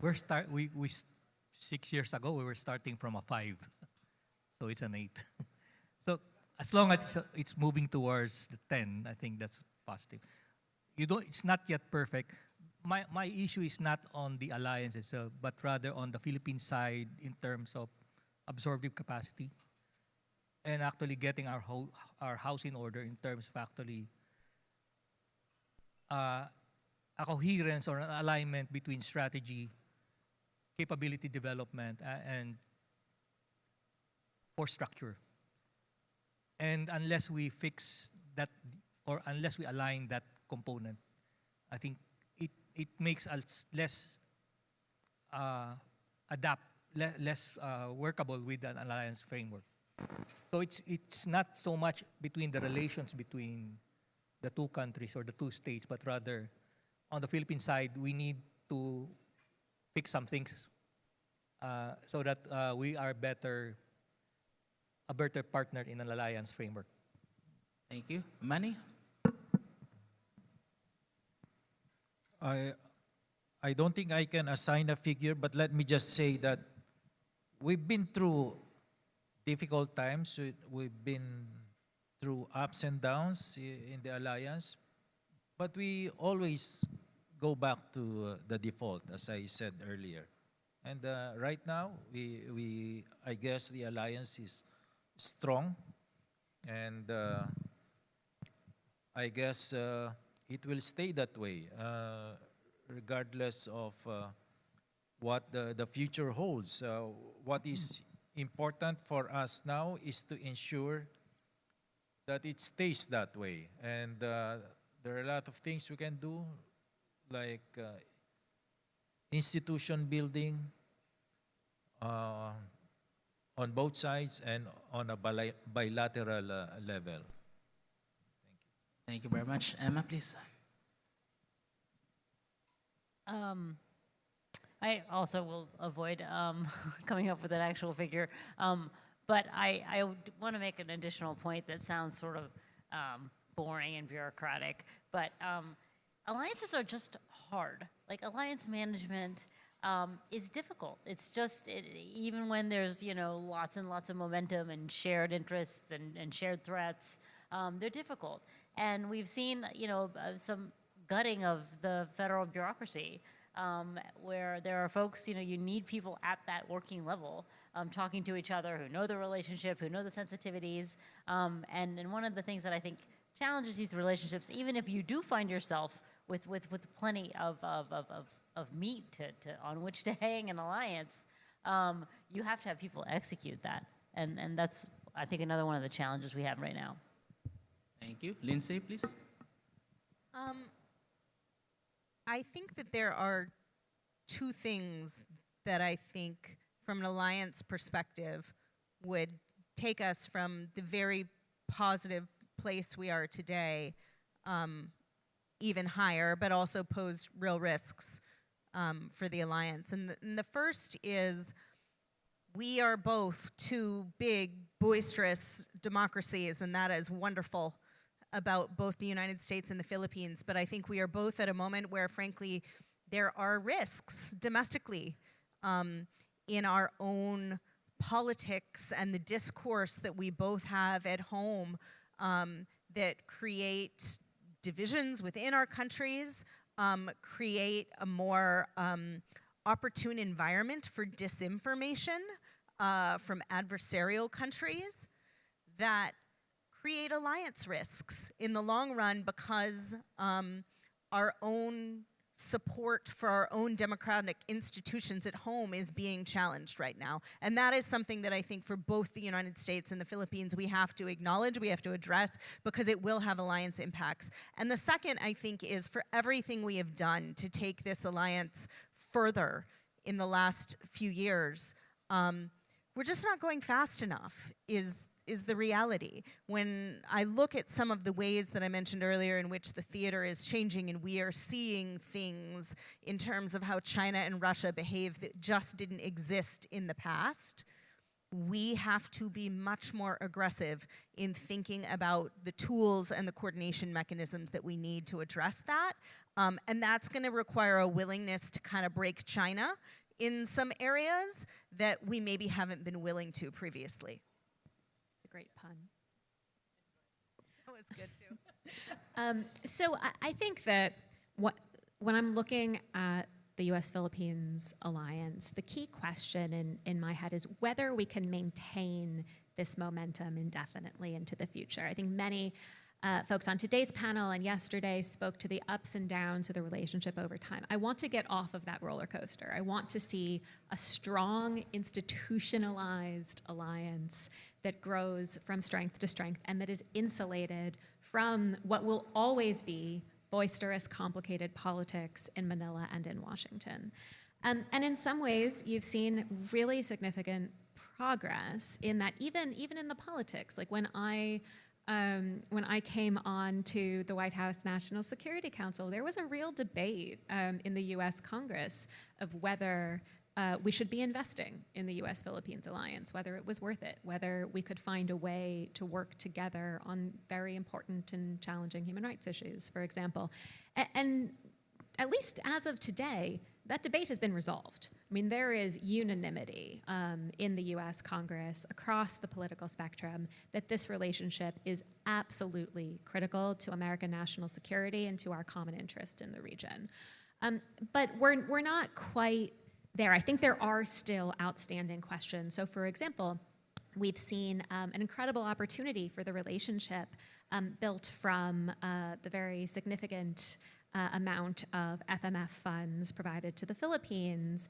6 years ago, we were starting from a 5. So it's an 8. So as long as it's moving towards the 10, I think that's positive. It's not yet perfect. My issue is not on the alliance itself, but rather on the Philippine side in terms of absorptive capacity and actually getting our house in order in terms of actually a coherence or an alignment between strategy, capability development, and force structure. And unless we fix that, or unless we align that component, I think it makes us less less workable with an alliance framework. So it's not so much between the relations between the two countries or the two states, but rather on the Philippine side, we need to fix some things so that we are a better partner in an alliance framework. Thank you. Manny? I don't think I can assign a figure, but let me just say that we've been through difficult times. We've been through ups and downs in the alliance, but we always go back to the default, as I said earlier. And right now, I guess the alliance is strong, and I guess it will stay that way, regardless of what the future holds. What is important for us now is to ensure that it stays that way. And there are a lot of things we can do, like institution building on both sides and on a bilateral level. Thank you very much. Emma, please. I also will avoid coming up with an actual figure, but I want to make an additional point that sounds sort of boring and bureaucratic, but alliances are just hard. Like, alliance management is difficult. It's just, even when there's, lots and lots of momentum and shared interests and shared threats, they're difficult. And we've seen, some gutting of the federal bureaucracy, where there are folks, you need people at that working level, talking to each other, who know the relationship, who know the sensitivities. And one of the things that I think challenges these relationships, even if you do find yourself with plenty of meat on which to hang an alliance, you have to have people execute that. And that's, I think, another one of the challenges we have right now. Thank you. Lindsey, please. I think that there are two things that I think, from an alliance perspective, would take us from the very positive place we are today even higher, but also pose real risks for the alliance. And the first is, we are both two big, boisterous democracies, and that is wonderful about both the United States and the Philippines. But I think we are both at a moment where, frankly, there are risks domestically in our own politics and the discourse that we both have at home that create divisions within our countries, create a more opportune environment for disinformation from adversarial countries, that create alliance risks in the long run, because our own support for our own democratic institutions at home is being challenged right now. And that is something that I think, for both the United States and the Philippines, we have to acknowledge, we have to address, because it will have alliance impacts. And the second, I think, is, for everything we have done to take this alliance further in the last few years, we're just not going fast enough, is the reality. When I look at some of the ways that I mentioned earlier in which the theater is changing, and we are seeing things in terms of how China and Russia behave that just didn't exist in the past, we have to be much more aggressive in thinking about the tools and the coordination mechanisms that we need to address that. And that's going to require a willingness to kind of break China in some areas that we maybe haven't been willing to previously. It's a great pun. That was good too. So I think that when I'm looking at the U.S.-Philippines alliance, the key question in my head is whether we can maintain this momentum indefinitely into the future. I think many folks on today's panel and yesterday spoke to the ups and downs of the relationship over time. I want to get off of that roller coaster. I want to see a strong, institutionalized alliance that grows from strength to strength and that is insulated from what will always be boisterous, complicated politics in Manila and in Washington. And in some ways, you've seen really significant progress in that, even in the politics. Like when I came on to the White House National Security Council, there was a real debate in the U.S. Congress of whether we should be investing in the U.S.-Philippines alliance, whether it was worth it, whether we could find a way to work together on very important and challenging human rights issues, for example. And at least as of today, that debate has been resolved. I mean, there is unanimity in the U.S. Congress across the political spectrum that this relationship is absolutely critical to American national security and to our common interest in the region. But we're not quite there. I think there are still outstanding questions. So for example, we've seen an incredible opportunity for the relationship built from the very significant amount of FMF funds provided to the Philippines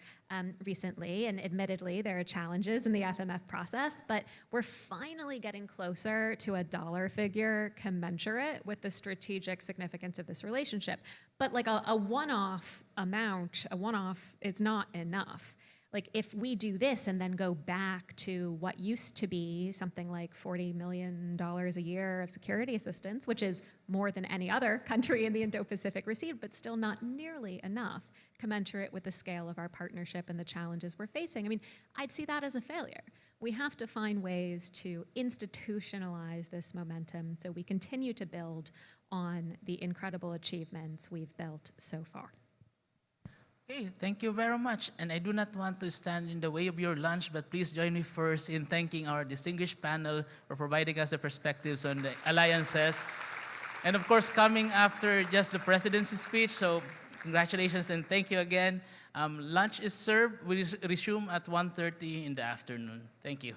recently, and admittedly there are challenges in the FMF process, but we're finally getting closer to a dollar figure commensurate with the strategic significance of this relationship. But like a one-off amount, a one-off is not enough. Like if we do this and then go back to what used to be something like $40 million a year of security assistance, which is more than any other country in the Indo-Pacific received, but still not nearly enough commensurate with the scale of our partnership and the challenges we're facing. I mean, I'd see that as a failure. We have to find ways to institutionalize this momentum so we continue to build on the incredible achievements we've built so far. Okay, thank you very much. And I do not want to stand in the way of your lunch, but please join me first in thanking our distinguished panel for providing us the perspectives on the alliances. And of course, coming after just the presidency's speech, so congratulations and thank you again. Lunch is served. We resume at 1:30 in the afternoon. Thank you.